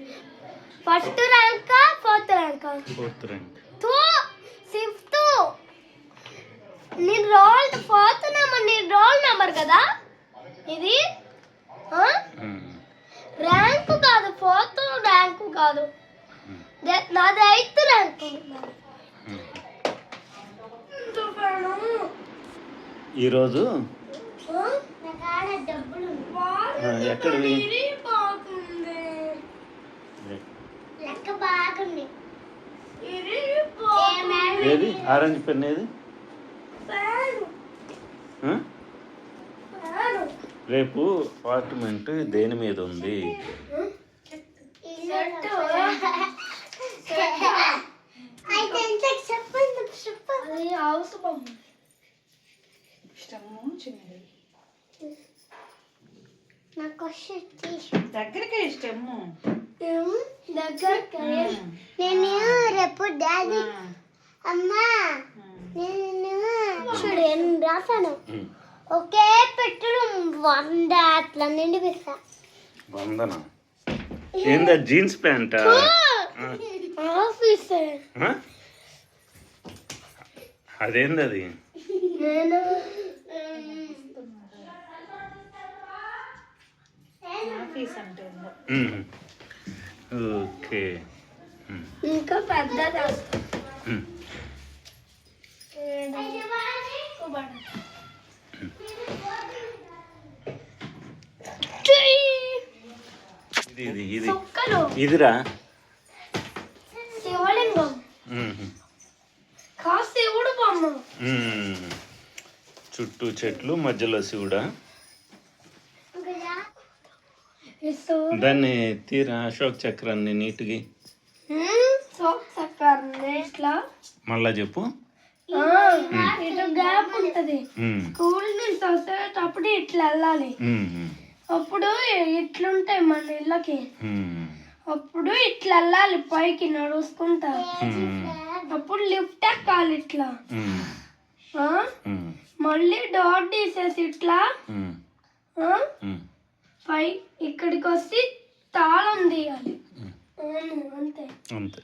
First rank fourth rank? Fourth rank. Fifth. నీ రోల్ ఫోర్త్ నెంబర్, నీ రోల్ నెంబర్ కదా ఇది. ర్యాంక్ కాదు, ఫోర్త్ ర్యాంక్ కాదు, నాది 8th ర్యాంక్. ఈరోజు ఎక్కడివి ఏది ఆరెంజ్ పెన్ ఏది? రేపు అపార్ట్మెంట్ దేని మీద ఉంది? దగ్గరికి ఇష్టము దగ్గర. నేను రేపు డాడీ అమ్మా నేను చూడు ఏం రాసాను. ఒకే పెట్టుడు 100 అట్లా నిండిపిస్తా. 100? ఏందా జీన్స్ ప్యాంటా? ఆఫీస్ అదేంది అది? నేను ఆఫీస్ అంటే ఓకే. ఇంకా పెద్దది. ఇది ఇది ఇదిరా శివలింగం. శివుడు బొమ్మ. చుట్టూ చెట్లు మధ్యలో శివుడా? దాన్ని తీరా అశోక్ చక్రాన్ని నీట్గా మళ్ళా చెప్పు. ఇటు గ్యాప్ ఉంటది. స్కూల్ నుంచి వచ్చేటప్పుడు ఇట్లా వెళ్ళాలి. అప్పుడు ఇట్లుంటాయి మన ఇళ్ళకి. అప్పుడు ఇట్లా వెళ్ళాలి పైకి నడుచుకుంటా. అప్పుడు లిఫ్ట్ ఎక్కాలి ఇట్లా. మళ్ళీ డోర్ తీసేసి ఇట్లా పై ఇక్కడికి వచ్చి తాళం తీయాలి. అంతే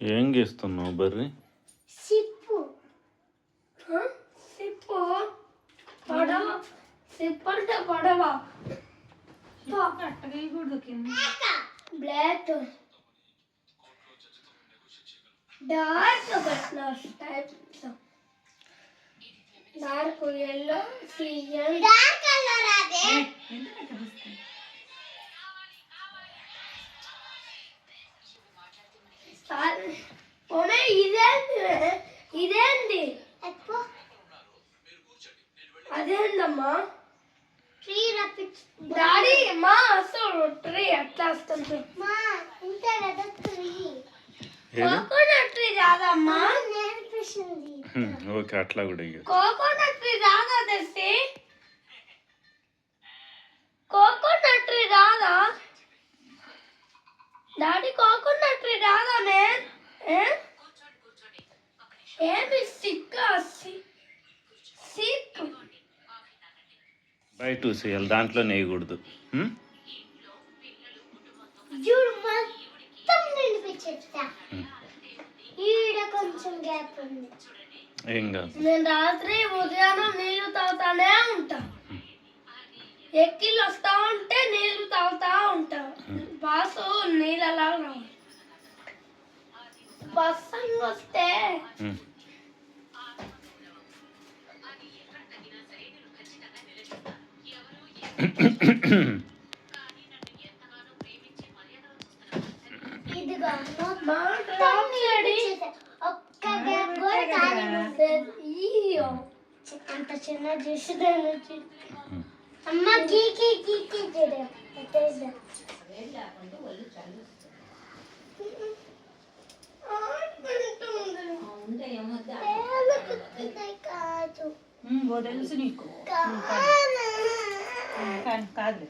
ఏం గీస్తున్నావు బర్రి? సిప్పు సిప్పు పడవ. సిప్పు అంటే పడవ. బ్లాక్ డార్క్ బట్నర్స్ టైప్స్. డార్క్ yellow సిఎల్ డార్క్ కలర్ అదే. ఓనే ఇదేంది అదేందమ్మా? ట్రీ రాపిచ్ డాడీ మా అసలు ట్రీ అట్లా వస్తుంది మా. ఇంత రెడ్ ట్రీ కోకోనట్ ట్రీ రాదమ్మా. నేర్పిస్తుంది. ఓకే, అట్లా కూడా కోకోనట్ ట్రీ రాదా? తెసి కోకోనట్ ట్రీ రాదా డాడీ? కోకోనట్ ట్రీ రాదా? ఏమి సిక్కా సిక్ బై టు సీఎల్ దాంట్లో నేయకూడదు. చూడు మొత్తం నిండిపించేస్తా. ఈడ కొంచెం గ్యాప్ ఉంది. ఏం కాదు. నేను రాత్రి ఉదయాన్నం నీళ్లు తాగుతానే ఉంటా. ఎక్కిళ్ళు వస్తా ఉంటే నీళ్లు తాగుతా ఉంటా. బాసు నీళ్ళలా రావు. బస్సు వస్తే ఇదిగో ఒక్క గ్యాప్ కూడా కాలేదు. అంత చిన్న చేసేదాన్ని అమ్మ గీకి గీకి చూడే కాదు తెలుసు నీకు. కాదు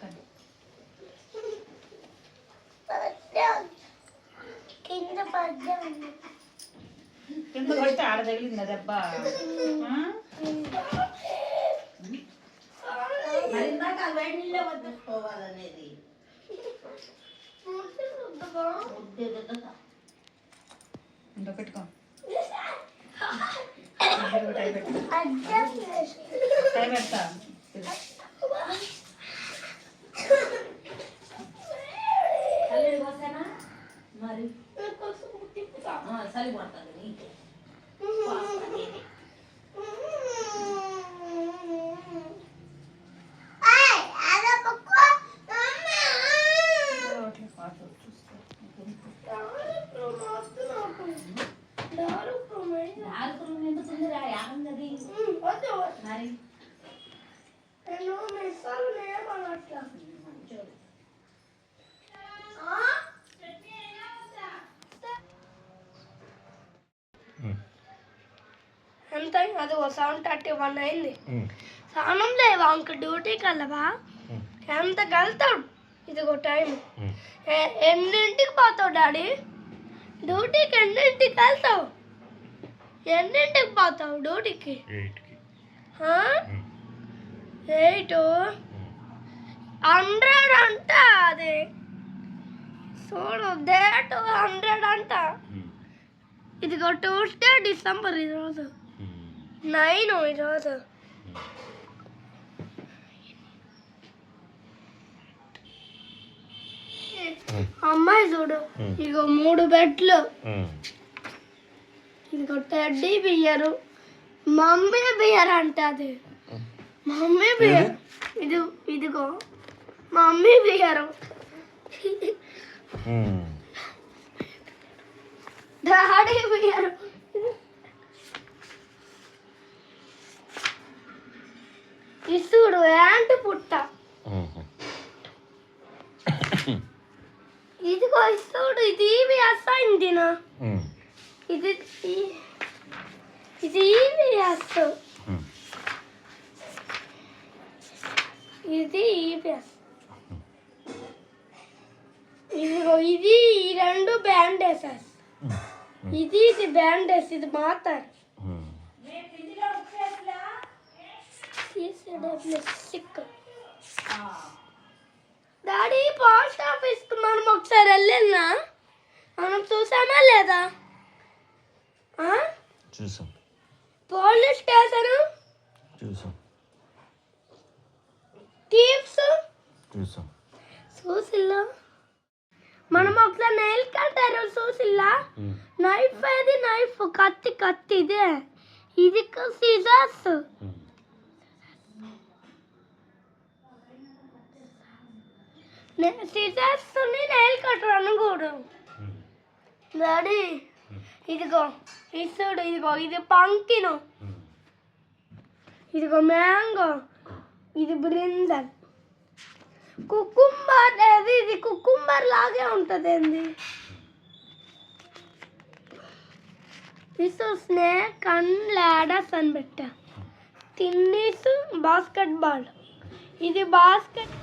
కింద పడ్డా కింద పడితే ఆడ తగిలింది దెబ్బ. ఇంకా పెట్టుకో. టై పెడతా. మరి చలి పడుతుంది నీకు. ఎంత అది 7:31 అయింది. స్నానం లేవా ఇంక డ్యూటీకి వెళ్ళవా? ఎంత వెళ్తాడు? ఇదిగో టైం. ఎన్నింటికి పోతావు డాడీ డ్యూటీకి? ఎన్నింటికి వెళ్తావు? ఎన్నింటికి పోతావు డ్యూటీకి? 8 100 అంట. అది చూడు డేట్ 100 అంట. ఇదిగో ట్యూస్డే డిసెంబర్ ఈరోజు 9 ఈరోజు. అమ్మాయి చూడు ఇగో 3 బెడ్లు. ఇదిగో టెడ్డీ బియ్యరు మమ్మీ బియ్యర్ అంట. అది మమ్మీ బియ్యర్. ఇదిగో మమ్మీ బియ్యరు. డాడీ బియ్యరు. ఇసుడు యాంటి పుట్ట. ఇదిగో ఇసుడు. ఇది ఈవిఎస్ అయిందినా? ఇది ఈవిఎస్. ఇది ఈవిఎస్. ఇదిగో ఇది ఈ 2 బ్యాండేసెస్. ఇది బ్యాండేస్. ఇది మాత్రం డాడీ పోస్ట్ ఆఫీస్కి మనం ఒకసారి వెళ్ళినా మనం చూసామా లేదా? చూసాం పోలీస్ స్టేషన్, చూసాం టీప్స్ చూసాం. చూసిల్లా. మనం ఒకసారి నెయిల్ కట్టారు చూసిల్లా. నైఫ్ ఏది? నైఫ్ కత్తి, కత్తి ఇదే. ఇది సీజర్స్. సీజర్స్ నెయిల్ కట్టర్ అనకూడదు డాడీ. ఇదిగో ఇది చూడు, ఇదిగో ఇది పంకిన్, ఇదిగో మ్యాంగో, ఇది బ్రింజల్, కుకుంబర్. అది ఇది కుకుంబర్ లాగే ఉంటుంది. ఏంది ఇది? స్నేక్ అండ్ లాడర్స్ అని పెట్టా. Tennis, basket ball. ఇది బాస్కెట్.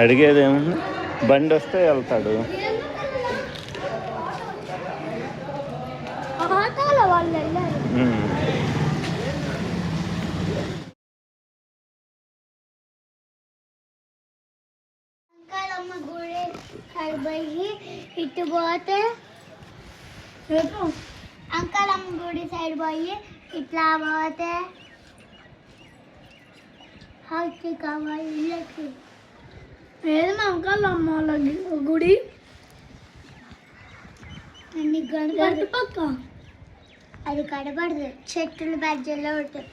అడిగేది ఏముంది? బండి వస్తే వెళ్తాడు. ఆటోలో వాళ్ళు వెళ్ళారు. అంకాలమ్మ గుడి సైడ్ ఇటు పోతే, అంకాలమ్మ గుడి సైడ్ పోయి ఇట్లా పోతే హౌస్కి కావాలి ఇళ్ళకి. ఏది మా అంకాలమ్మ వాళ్ళ గుడి? అన్ని గడప పక్క. అది కనబడదు, చెట్టుల మధ్యలో ఉంటుంది.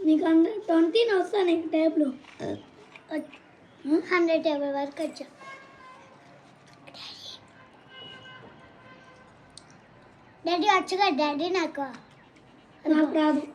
నీకు 120 వస్తా. నీకు టేబుల్ 100 టేబుల్ వరకు వచ్చా. డాడీ వచ్చుగా డాడీ. నాకు రాదు.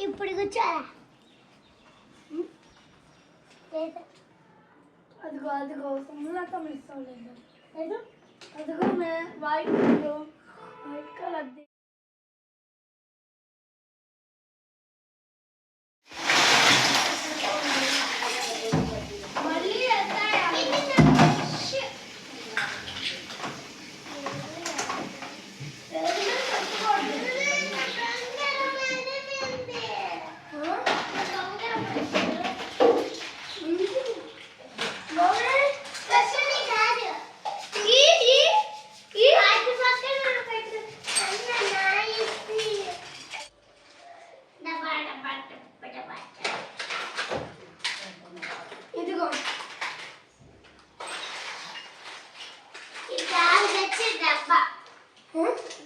ఇప్పుడు కూర్చోరా. అదిగో అదిగో సుమలత మిస్ అవ్వలేదు. అదిగో వైట్ కలర్. ఇదిగో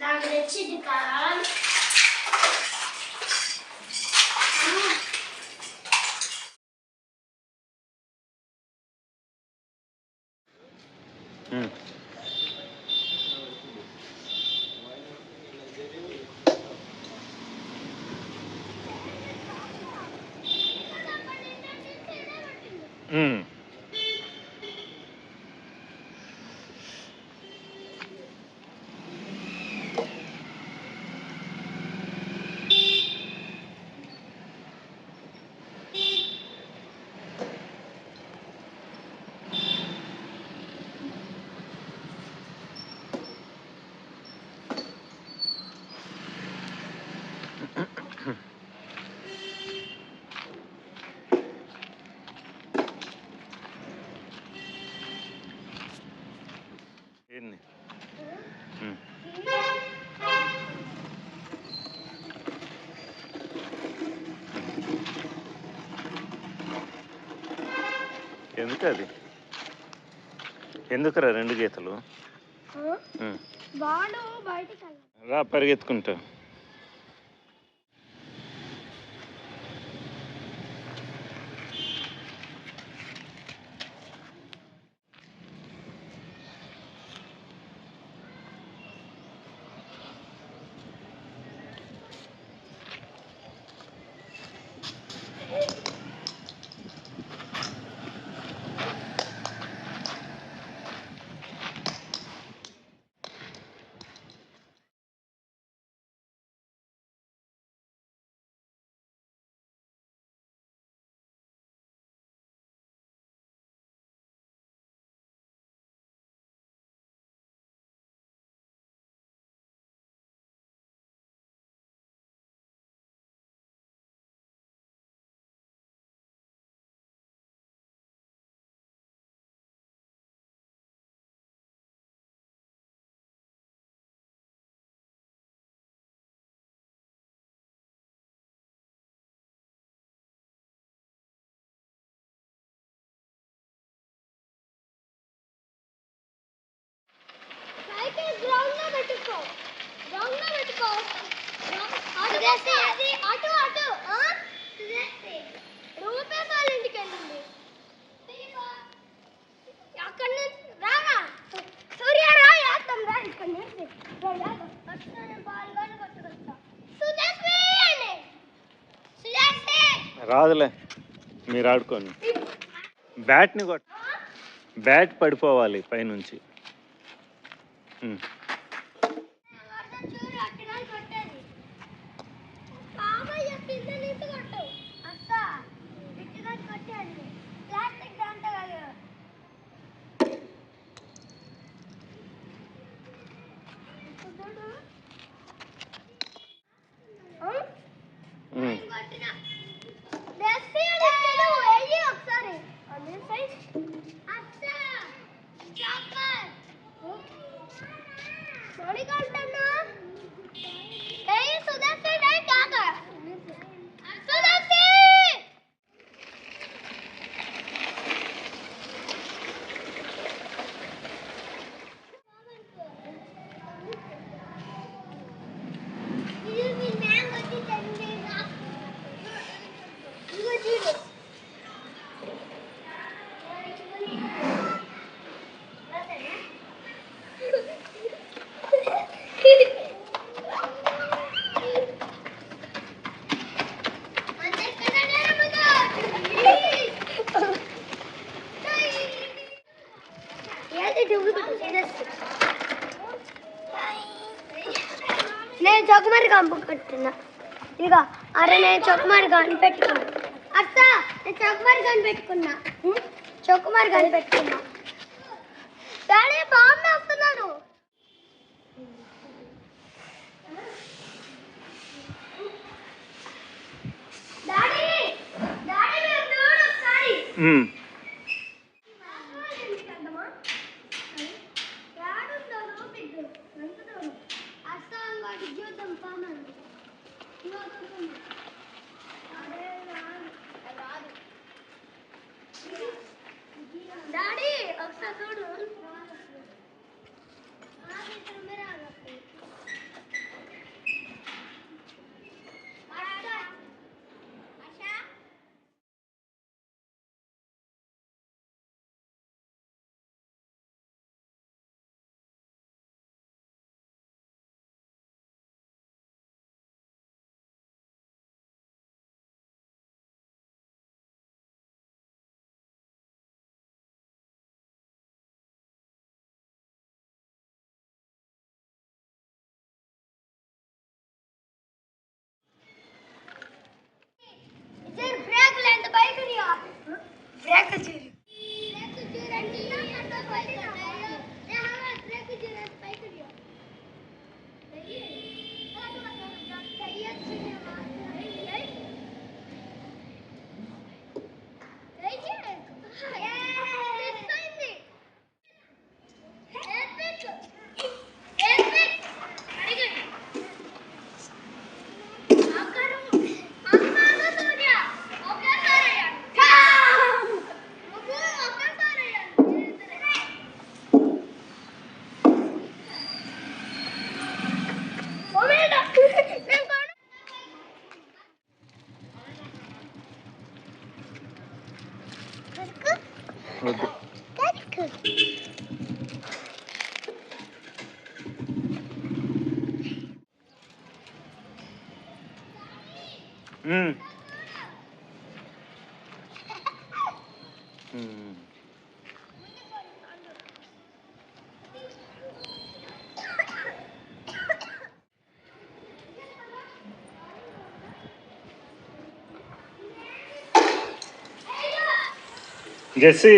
నాకు తెచ్చింది కావాలి. ఏంది ఎందుకు అది ఎందుకురా 2 గీతలు వాడు బయటికి రా పరిగెత్తుకుంటా గ్రౌండ్ లో పెట్టుకో అటు అటు అటు రూపే వాళ్ళ ఇంటికి వెళ్ళింది అక్కడ నుంచి రారా సూర్య రా వేస్తాం రా ఇక్కడ నుంచి బాల్ కొట్టుకొస్తా రాదులే మీరు ఆడుకోండి బ్యాట్ని కొట్ట బ్యాట్ పడిపోవాలి పైనుంచి నేను చొక్కమరి కంపు కట్టున్నా ఇక అరే నేను చొక్కమరి కనిపెట్టుకున్నా అత్త నేను చొక్కమరి కనిపెట్టుకున్నా చొక్కమరి కనిపెట్టుకున్నా డాడీ బాగుంది వస్తున్నాడు డాడీ డాడీ మీరు చూడు ఒకసారి డాడీ ఒకసారి చూడు ब्रेक ले तो बाइक करियो ब्रेक चोरी आंटी ना करता बाइक ना ये हमारा ब्रेक चोरी बाइक करियो सही है सही है జెస్సీ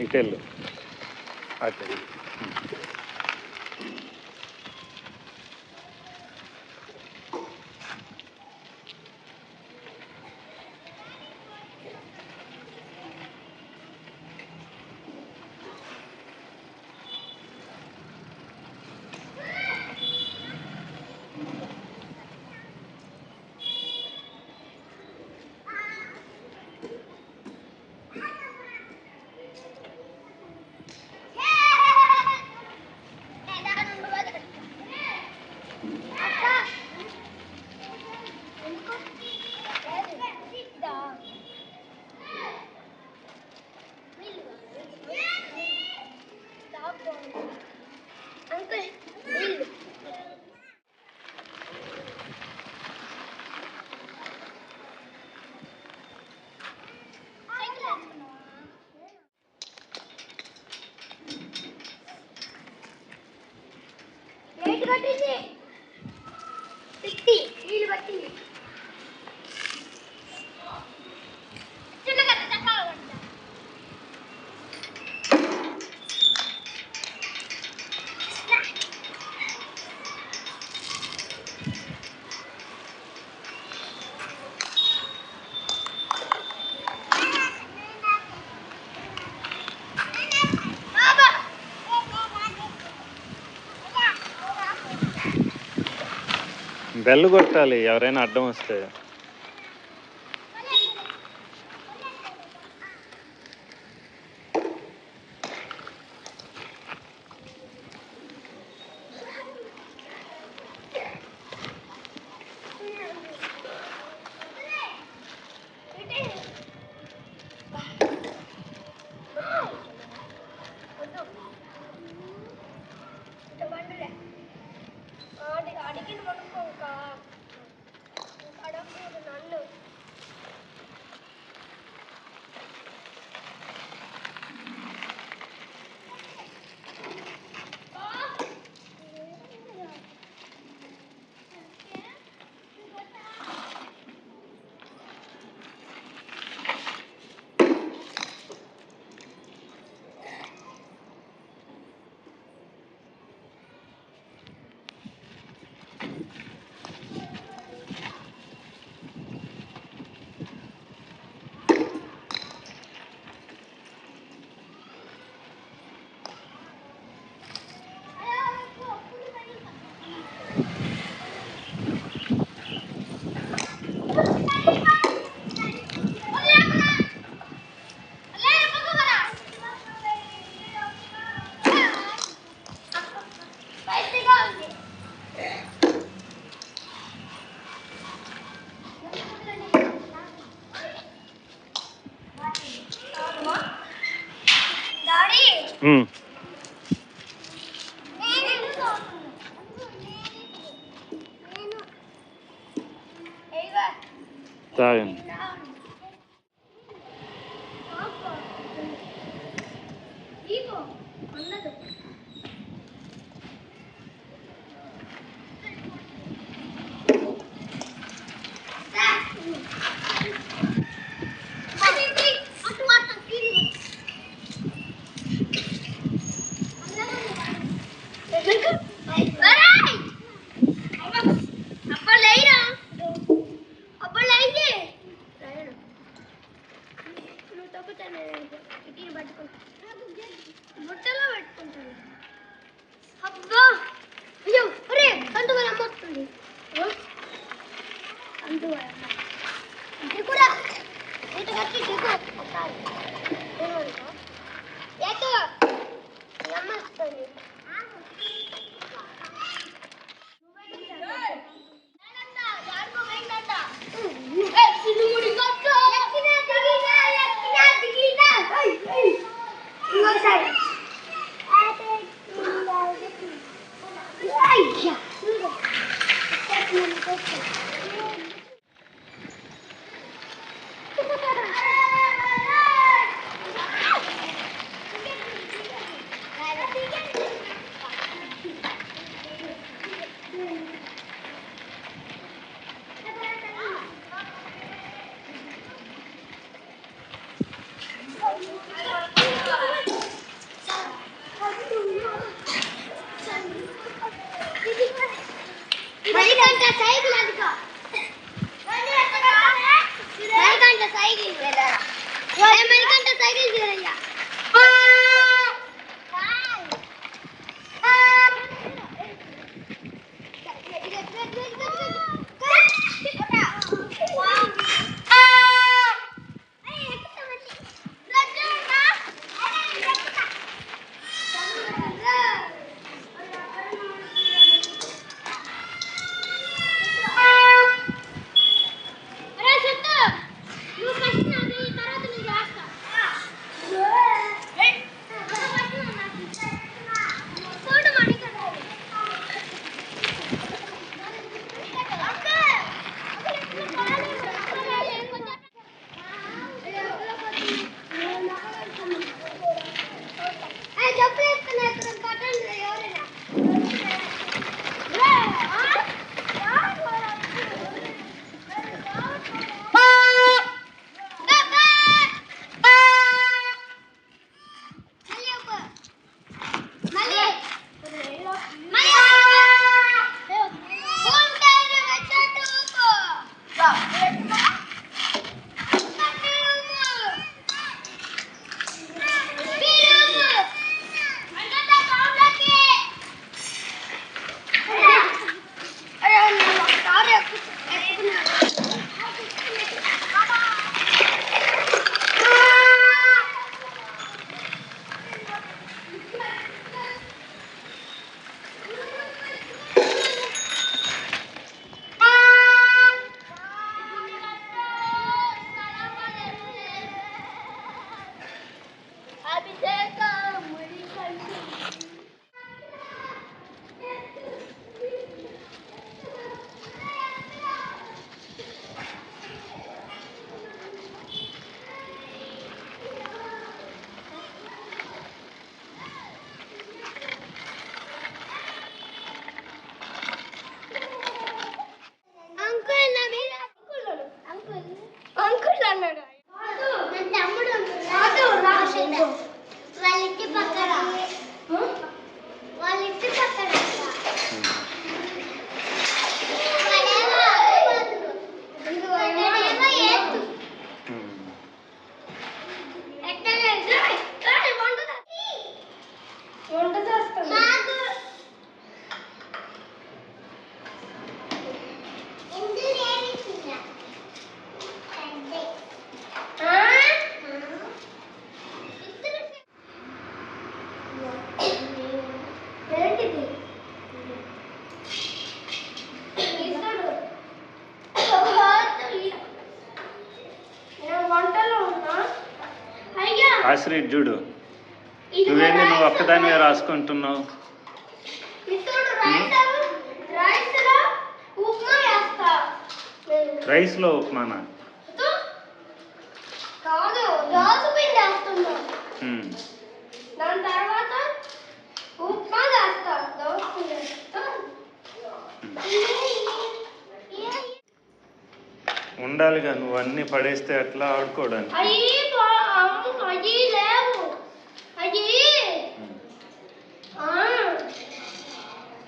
ఇటెళ్ళు అటు బెల్ కొట్టాలి ఎవరైనా అడ్డం వస్తే. తాగండి. నువ్వు తగ్గుతానే మణికంఠ సైకిల్ అందుకో మణికంఠ సైకిల్ మణికంఠ సైకిల్ చూడయ్యా అంకుల్ అన్నాడు తమ్ముడు వాళ్ళ ఇంటి పక్కన ఆశ్రయి చూడు, నువ్వేంది నువ్వు ఒక్కదానివే రాసుకుంటున్నావు? రైస్లో ఉప్మానా? కాదు, దోస పిండి వేస్తున్నా. దాని తర్వాత ఉప్మా వేస్తా. దోస పిండి వేస్తా. ఉండాలిగా, నువ్వు అన్నీ పడేస్తే ఎట్లా ఆడుకోవడానికి? అయ్యి లేవు, అయ్యి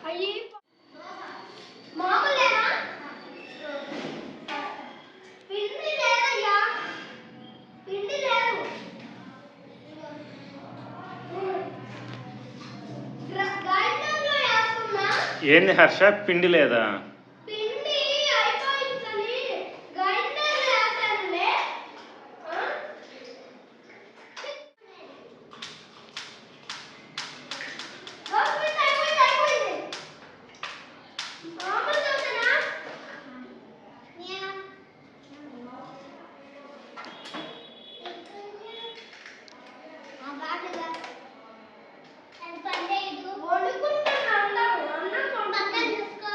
అయ్యి మామూలేనా? పిండి లేదయ్యా, పిండి లేదు. గ్రైండర్లో వేస్తున్నా. ఏంది హర్ష, పిండి లేదా? పిండి అయిపోయిందని గ్రైండర్లో వేస్తానులే. అయిపోయింది. మామూలు దోసనా? వండుకుంటున్నా. అన్నం పక్కన తీసుకో.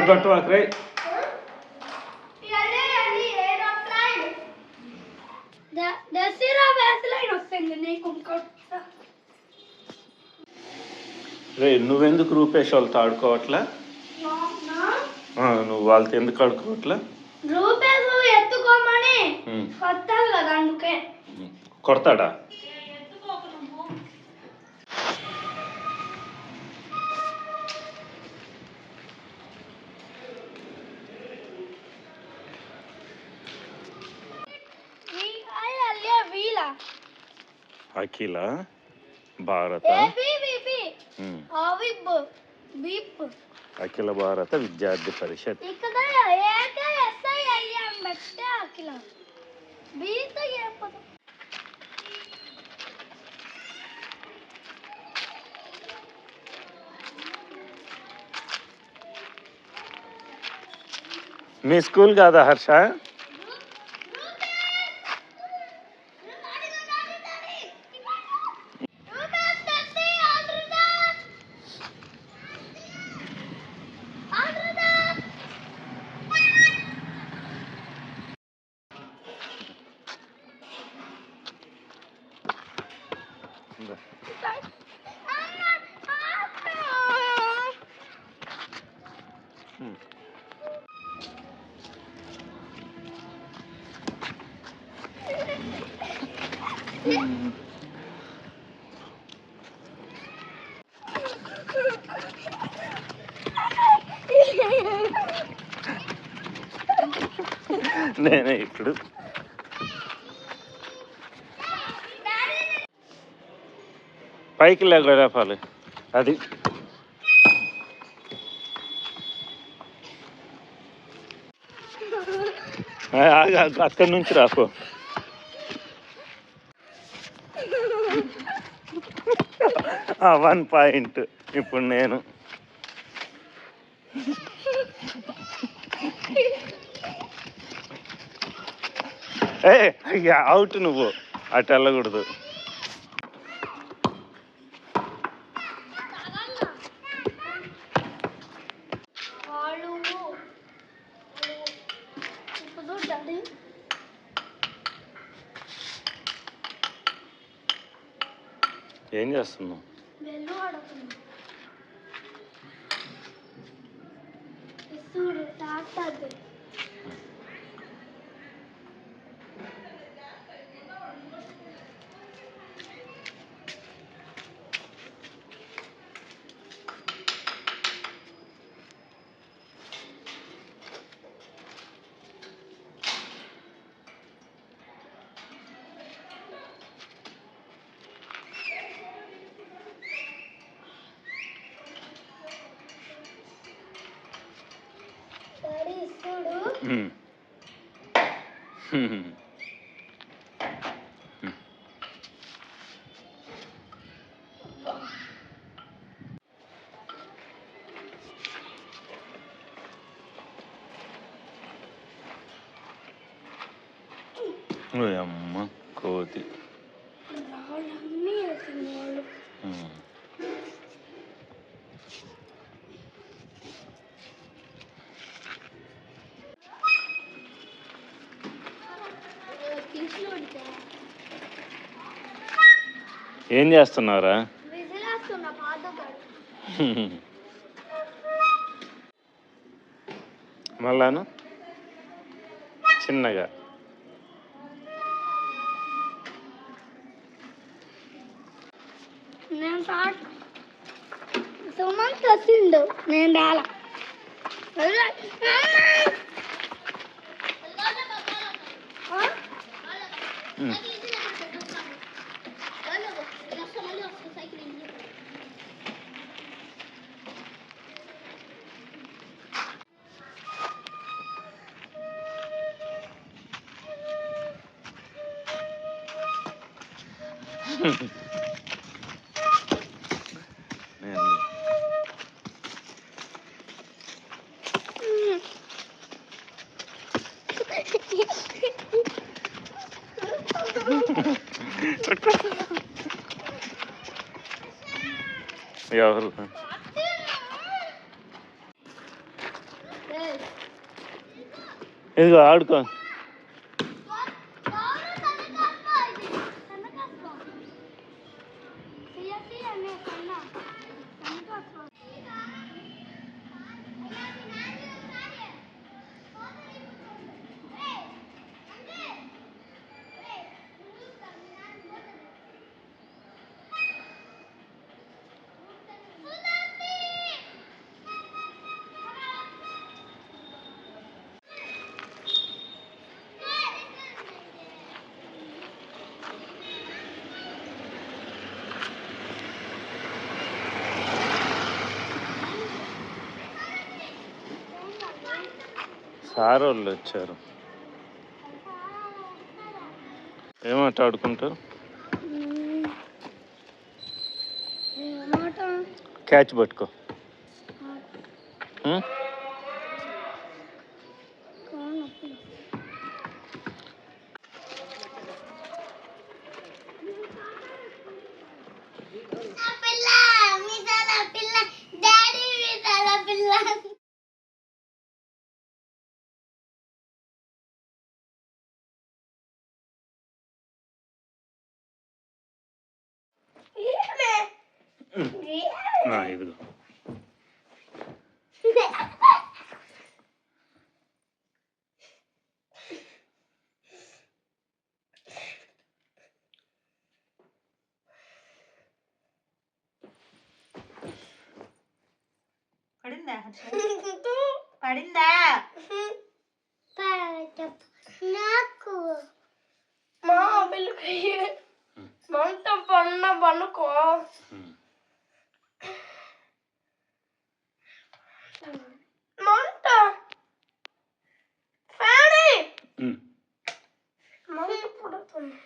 కొట్టవాకరే. దసరా వేసలైన వస్తుంది నీకు ఇంకొక రే నువ్వెందుకు రూపేష్ వాళ్ళతో ఆడుకోవట్లా? నువ్వు వాళ్ళతో ఎందుకు ఆడుకోవట్లా? రూపేష్ ఎత్తుకోమని కొట్టాలి కదా అందుకే. కొడతాడా? అఖిల భారత అఖిల భారత విద్యార్థి పరిషత్. మీ స్కూల్ కాదా హర్ష? నేనే ఇప్పుడు పైకి లేపాలి అది. అక్కడి నుంచి రాపో. 1 పాయింట్. ఇప్పుడు నేను అవుట్. నువ్వు అటు వెళ్ళకూడదు. ఏం చేస్తున్నావు? అమ్మ కోతి. ఏం చేస్తున్నారా? మళ్ళాను చిన్నగా నేను సుమంత్ వచ్చిండు, నేను రాలా. ఎవరు ఇదిగో ఆడుకో. సార్ వాళ్ళు వచ్చారు. ఏమాట ఆడుకుంటారు? క్యాచ్ పట్టుకో. ఇదిగో పడిందా పడిందా నాకు మా పిల్లకి మంట పనుకో. మంట మంట పుడుతుంది.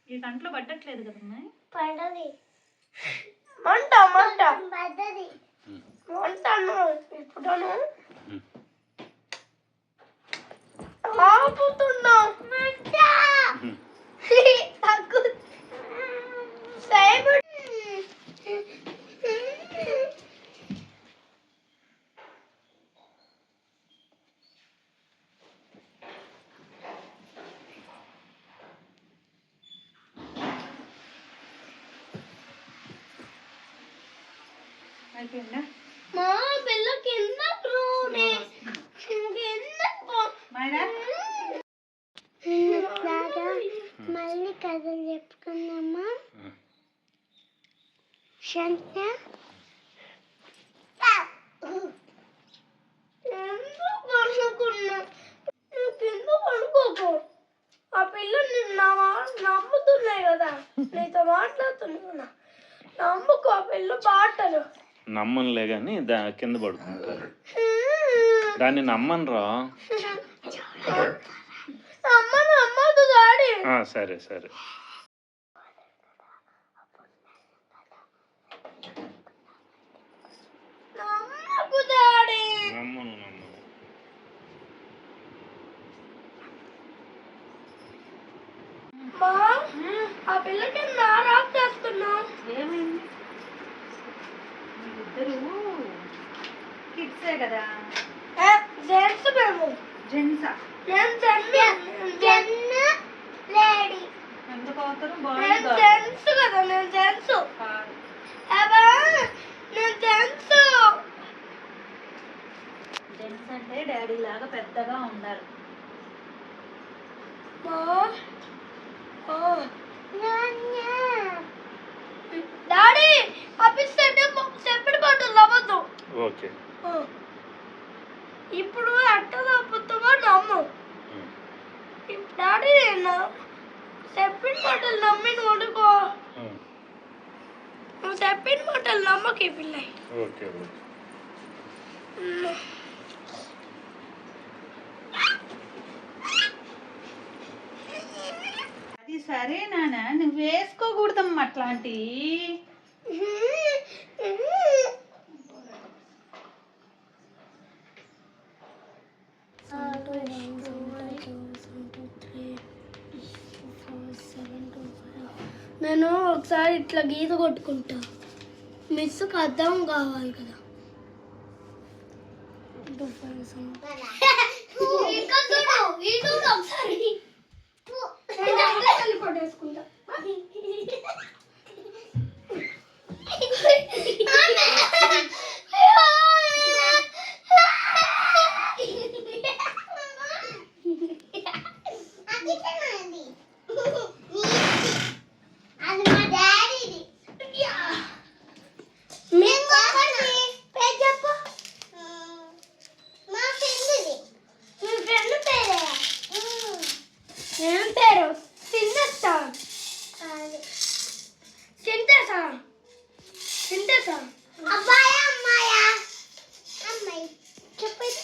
ఈ కంట్లో పడ్డట్లేదు కదమ్మా. పడది మంట మంట పడ్డది మంటను ఇప్పుడు ఆపుతున్నా. అయిపోయిందా? మా పిల్ల కింద మళ్ళీ కథలు చెప్పుకుందామా? శాంత పనుకోకు. ఆ పిల్లలు నమ్ముతున్నాయి కదా, నీతో మాట్లాడుతున్నా. నమ్ముకో, ఆ పిల్ల బాటలు నమ్మనులే కానీ కింద పడుకుంటారు. దాన్ని నమ్మనురా. నమ్మదు డాడీ. సరే సరే. నమ్మకు డాడీ. నమ్మను. మా ఆ పిల్లకి నారాజు చేస్తున్నా. ఏమైంది? మీరిద్దరు కిడ్సే కదా? జెంట్స్ మేము. జెంట్సా? లేడీ. ఎందుకు అవుతారు? జెంట్స్ కదా, నేను జెంట్స్. నేను జెంట్స్. జెంట్స్ అంటే డాడీ లాగా పెద్దగా ఉండాలి. డాడీ సెప్పటి బాటలు నమ్మద్దు. ఓకే. ఇప్పుడు అట్ట తప్పుతావా నమ్ము. డాడీ చెప్పిన మాటలు నమ్మి నువ్వుకో. నువ్వు చెప్పిన మాటలు నమ్మకి పిల్ల. ఓకే. అది సరే నాన్న, నువ్వు వేసుకోకూడదమ్మా అట్లాంటి. నేను ఒకసారి ఇట్లా గీత కొట్టుకుంటా. మిస్కి అర్థం కావాలి కదా. ఇంకా చూడు అది మా డాడీది. మీకు పేరు చెప్పు. మా ఫ్రెండ్ది. మీ ఫ్రెండ్ పేరే? ఏం పేరు? సింధేశా. సింధేశా. సింధేశా. అబ్బాయా అమ్మాయా? అమ్మాయి. చెప్పేది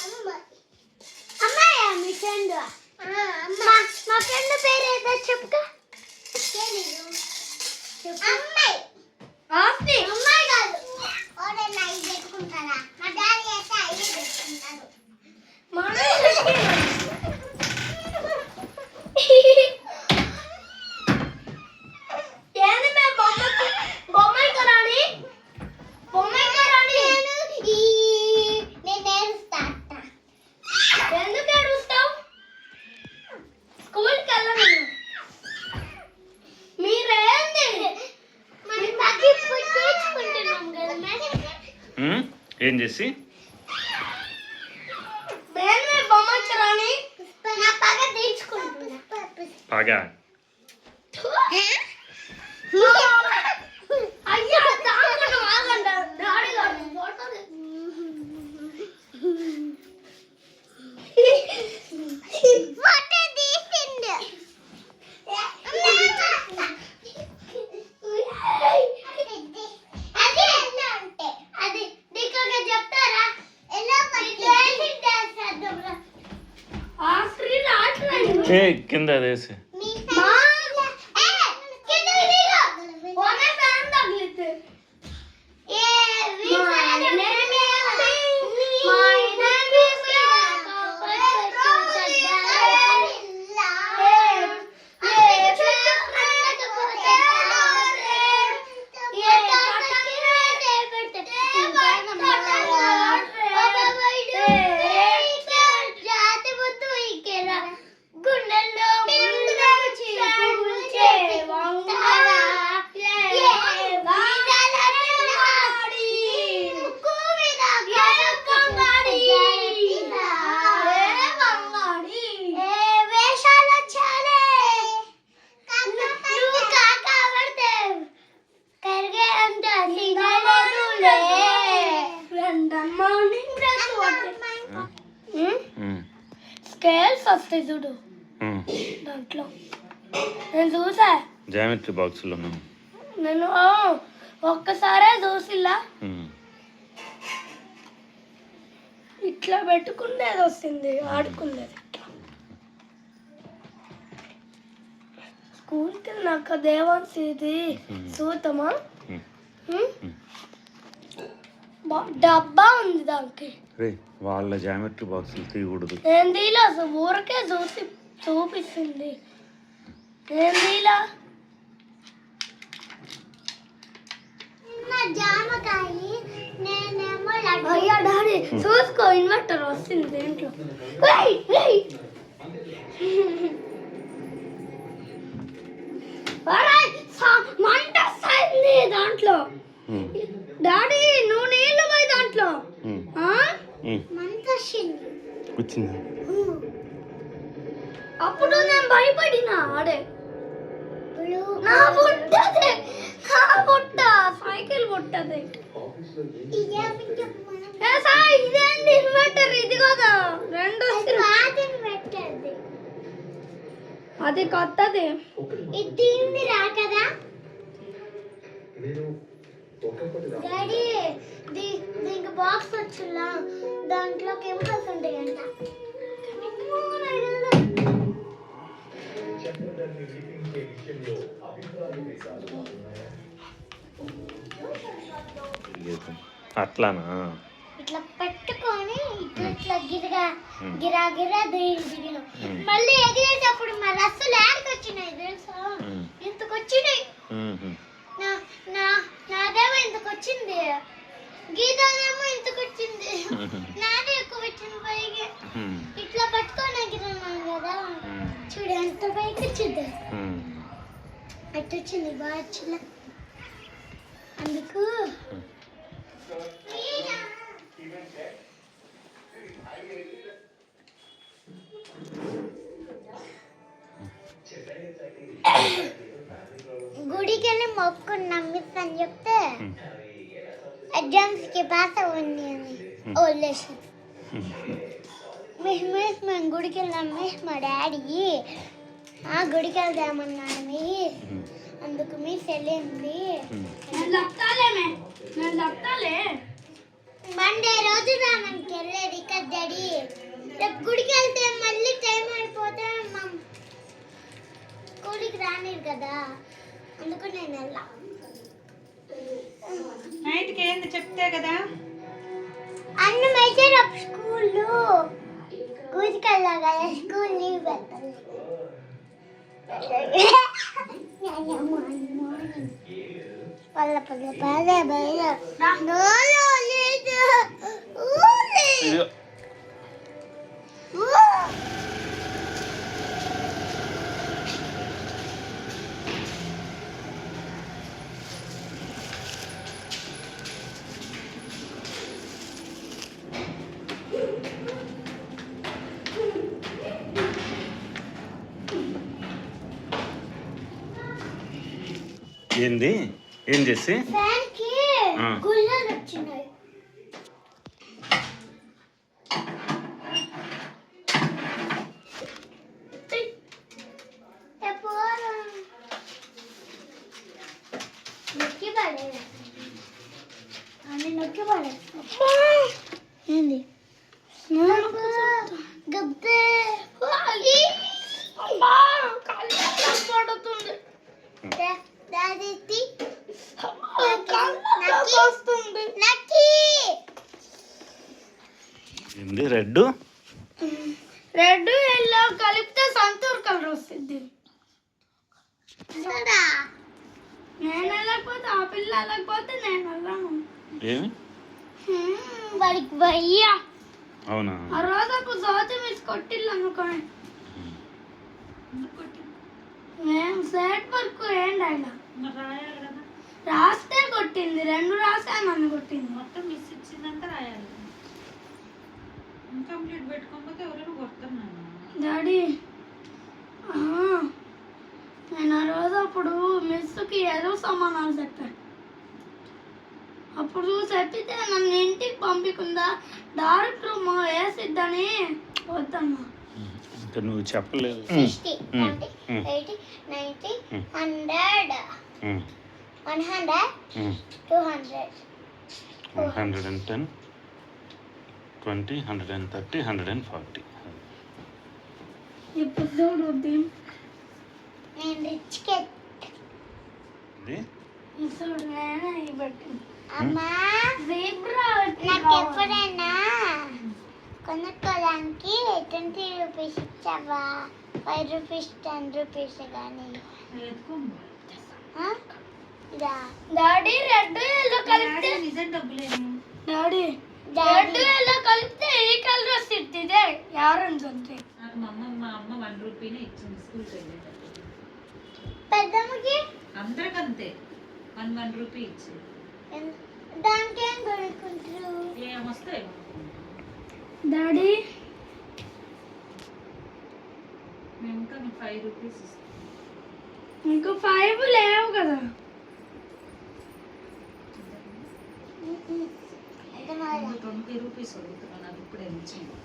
అమ్మాయి. అమ్మాయా మీ ఫ్రెండ్? మా ఫ్రెండ్ పేరు ఏదో చెప్పుకో. అమ్మాయి. ఆస్తి. అమ్మాయి కాదు. ఓరే నైట్ పెట్టుకుంటారా? మా డాడీ అయితే ఐదు పెట్టుకుంటారు. ఏంది మే బొమ్మాయి కరాని? బొమ్మాయి కరాని. నేను ఏడుస్తా. ఎందుకు ఏడుస్తావు? స్కూల్కి వెళ్ళను. మీరేంది? మనం బాగా ఇప్పుడు నేర్చుకుంటున్నాం కదా మేడం. ఏం చేసి మేమే బొమ్మాయి కరాని. నా పగ తీర్చుకుంటున్నా. బాగా అయ్యా దాని ఆగండి. డాడీ గారు పోతుంది. ఏ కింద అదేసి స్కేల్స్ వస్తాయి చూడు దాంట్లో. నేను చూసా జామెట్రీ బాక్స్లో నేను ఒక్కసారే చూసిలా. ఇట్లా పెట్టుకునేది వస్తుంది ఆడుకునేది. స్కూల్కి వెళ్ళినాక దేవాన్సీది చూద్దామా? డబ్బా ఉంది దానికి. వాళ్ళ జామెట్రీ బాక్సులు తీయకూడదు. ఏం తీలా ఊరకే చూపిస్తుంది. ఏం తీలా అయ్యా డాడీ చూసుకో ఇన్వర్టర్ వస్తుంది దేంట్లో. మంట వస్తుంది దాంట్లో. డాడీ నువ్వు నీళ్ళు పోయి దాంట్లో మంట వచ్చింది. అప్పుడు నేను భయపడినా. ఆడే నా పుట్టదే పుట్ట సైకిల్ పుట్టది. ఇదేంటి ఇన్వర్టర్? ఇది కదా రెండు అది కొత్తది. ఇది రా కదా డాడీ. దీనికి బాక్స్ వచ్చిలా దాంట్లో కెమికల్స్ ఉంటాయంట. అట్లానా? ఇట్లా పెట్టుకొని ఇట్లా గిరా గిరా గిరా దిగినాం. మళ్ళీ ఎగిరేటప్పుడు మా రస్సులు ఏడికి వచ్చినాయి తెలుసా? ఇంతకు వచ్చినాయి. నాదేమో ఇంతకు వచ్చింది, గీతాదేమో ఇంతకు వచ్చింది. నాదే ఎక్కువ వచ్చింది పైకి. ఇట్లా పట్టుకొని ఎగిరినాం కదా చూడు ఎంత పైకి వచ్చింది. అట్టు వచ్చింది బాగా వచ్చింది. అందుకు మొక్కున్నాం మిస్ అని చెప్తే ఎగ్జామ్స్కి పాస్ అవ్వండి అని వదిలేసి మిస్ మేము గుడికి వెళ్ళాం మిస్ మా డాడీ గుడికి వెళ్దామన్నాడు మిస్ అందుకు మిస్ వెళ్ళింది మండే రోజు రామన్కి వెళ్ళేది కదా డాడీ రేపు గుడికి వెళ్తే మళ్ళీ టైం అయిపోతే మా స్కూల్కి రానిరు కదా అందుకు నేను వెళ్ళా నైట్కి ఏంది చెప్తే కదా అన్నమైతే రేపు స్కూల్లో గుడికి వెళ్ళా కదా స్కూల్ లీవ్ పెట్టాలి పల్ల పల్ల పల్ల పల్ల లేదు ఏంది ఏం చేసి ఫ్యాన్కి గుల్లలు వచ్చినాయి నొక్కి పడేది అని నొక్కి పడేది ఏంది గబ్బే పడుతుంది ఏంది రెడ్ రెడ్ ఎల్లో కలిపితే సంతూర్ కలర్ వస్తుంది నేను వెళ్ళకపోతే ఆ పిల్ల వెళ్ళకపోతే నేను వెళ్ళాను ఏమి వాడికి భయ్యా అవునా ఆ రోజు ఒక సోతి మిస్ కొట్టిల్లు అనుకోని మేము సెట్ వర్క్ ఏంటి ఆయన రాయాలి కదా రాస్తే కొట్టింది 2 రాస్తే నన్ను కొట్టింది మొత్తం మిస్ ఇచ్చిందంతా రాయాలి ఇన్కంప్లీట్ పెట్టుకోకపోతే ఎవరైనా కొడుతున్నాను డాడీ నేను ఆ రోజు అప్పుడు మిస్కి ఏదో సమానాలు చెప్పాను అప్పుడు చెప్పితే నన్ను ఇంటికి పంపించిందా డైరెక్టర్ మా వేసిద్దని వద్దన్నా ఇంకా నువ్వు చెప్పలేదు 60 70 80 90 100 100 200 110 20 130 140 ఇప్పుడు చూడు నేను రిచ్ కిడ్ ఇది చూడు నేను ఇవ్వట్టు అమ్మా జీబ్రా నాకు ఎప్పుడైనా కొనుక్కోడానికి 20 రూపీస్ ఇచ్చావా 5 రూపీస్ 10 రూపీస్ కానీ డాడీ రెడ్ ఎల్లో కలిపితే నిజం డబ్బులేము డాడీ రెడ్ ఎల్లో కలిపితే ఈ కలర్ వస్తుంది ఇదే ఆరెంజ్ ఉంది నాకు మా అమ్మ 1 రూపీనే ఇచ్చింది స్కూల్కి వెళ్ళేటప్పుడు పెద్దమ్మకి అందరికంతే 1 రూపీ ఇచ్చింది దానికి ఏం కొనుక్కుంటారు ఏమొస్తాయి డాడీ మేము ఇంకా 5 రూపీస్ ఇస్తాం ఇంకో 5 లేవు కదా 20 రూపీస్ అడుగుతున్నాను అది ఇప్పుడే ఇచ్చింది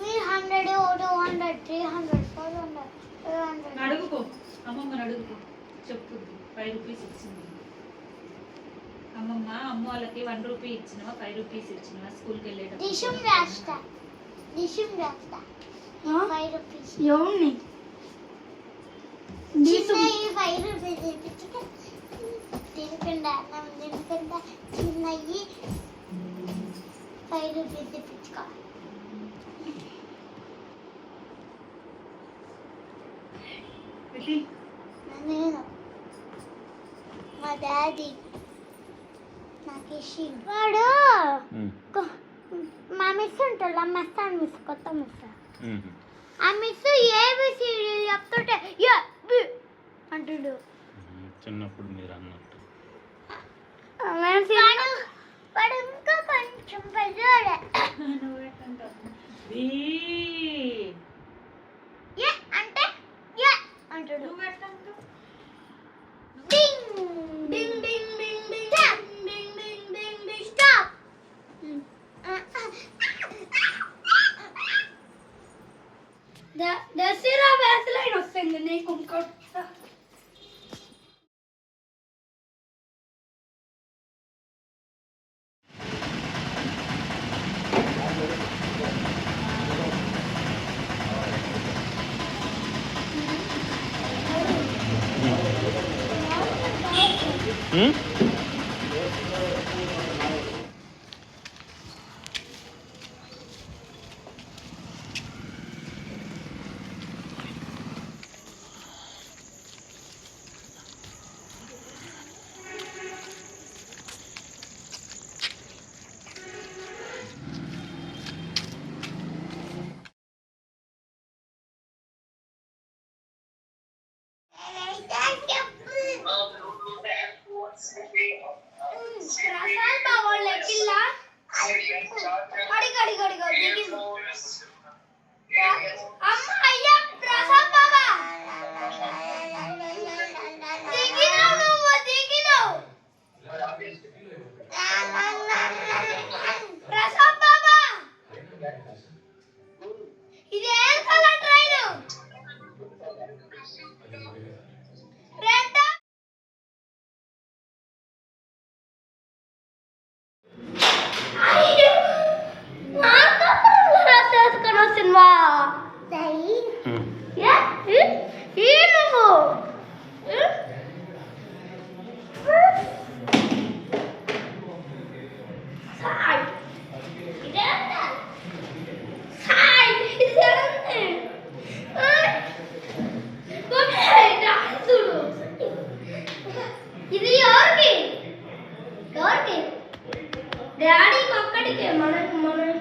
100 200 300 400 500 అడుగుకో అమ్మమ్మని అడుగుకో చెప్తుంది 5 రూపీస్ ఇచ్చింది అమ్మమ్మ అమ్మ వాళ్ళకి 1 రూపీ ఇచ్చినవా 5 రూపీస్ ఇచ్చినవా స్కూల్కి వెళ్ళేటప్పుడు డిషుమ్ రాస్తా 5 రూపీస్ ఎవరిని చిన్నవి 5 రూపీస్ ఇప్పించుకో తినకుండా చిన్నవి 5 రూపీస్ ఇప్పించుకో నేను మా డాడీ నాకు ఇచ్చి వాడు మా మిస్ ఉంటుందా మస్తాన్ మిస్ కొత్త మిస్ ఆ మిస్ ఏబిసిడి చెప్తుంటే అంటుడు చిన్నప్పుడు మీరు అన్నట్టు వాడు ఇంకా కొంచెం పెద్దోడే అంటే అంటాడు దసరా వేసలైన వస్తుంది నీకు ఇంకోటి. ప్రసాద్ బాబు లెక్కిల్లా అడిగడిగడిగో దిగింది. అమ్మ అయ్యా ప్రసాద్ బాబా దిగినావు, నువ్వు దిగినావు. ప్రసాద్ బాబా ఇదేం కలర్ ట్రైన్? రెడ్. సినిమా ఇది ఎవరికి ఎవరికి? డాడీకి ఒక్కడికే, మనకి మనకి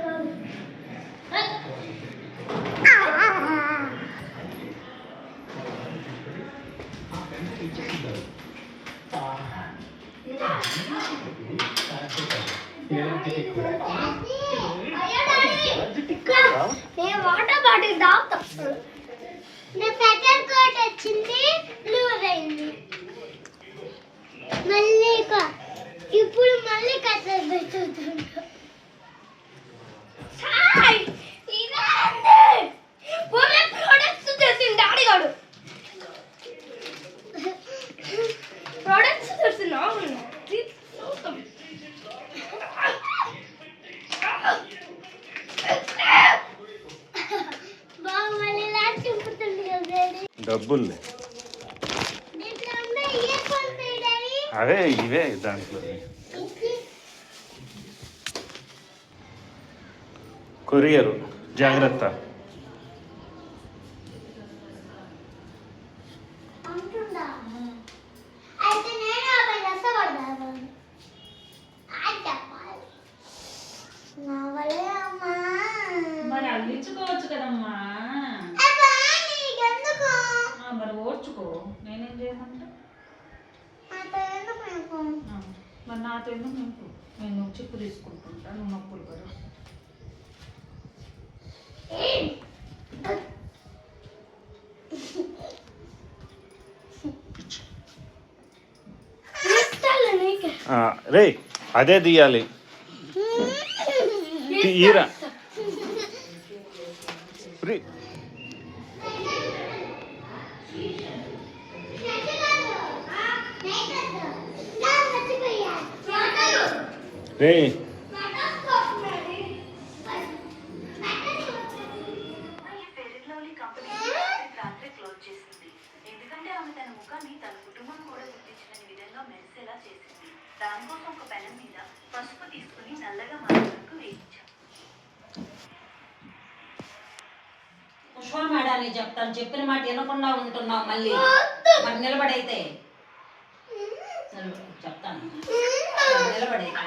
కాదు. నేను వాటర్ బాటిల్ తాగుతా. నా సెకండ్ కోట్ వచ్చింది, లూజ్ అయింది. మళ్ళీ ఇప్పుడు మళ్ళీ కథ పెట్టుతుంటా. ప్రొడక్ట్స్ తెచ్చింది డాడీ గారు. ప్రొడక్ట్స్ తెచ్చిందా? డబ్బులు అవే ఇవే దాంట్లో కొరియరు జాగ్రత్త. మరి అందించుకోవచ్చు కదమ్మా. మరి ఓడ్చుకో, నేనేం చేయమంటా? మరి నాతో ఎందుకు నింపు? నేను నువ్వు చిప్పు తీసుకుంటుంటా, నువ్వు నొప్పులు కదా. రే అదే తీయాలి. ఈరా రే ఎందుకంటే ఆమె తన ముఖాన్ని తన కుటుంబం కూడా గుర్తించిన విధంగా మెరిసేలా చేసింది. దానికోసం ఒక పెనం మీద పసుపు తీసుకుని నల్లగా మారేందుకు వేయించాం. పుష్ప మేడాన్ని చెప్తాను, చెప్పిన మాట వినకుండా ఉంటున్నావు. మళ్ళీ మరి నిలబడైతే చెప్తాను, నిలబడైతే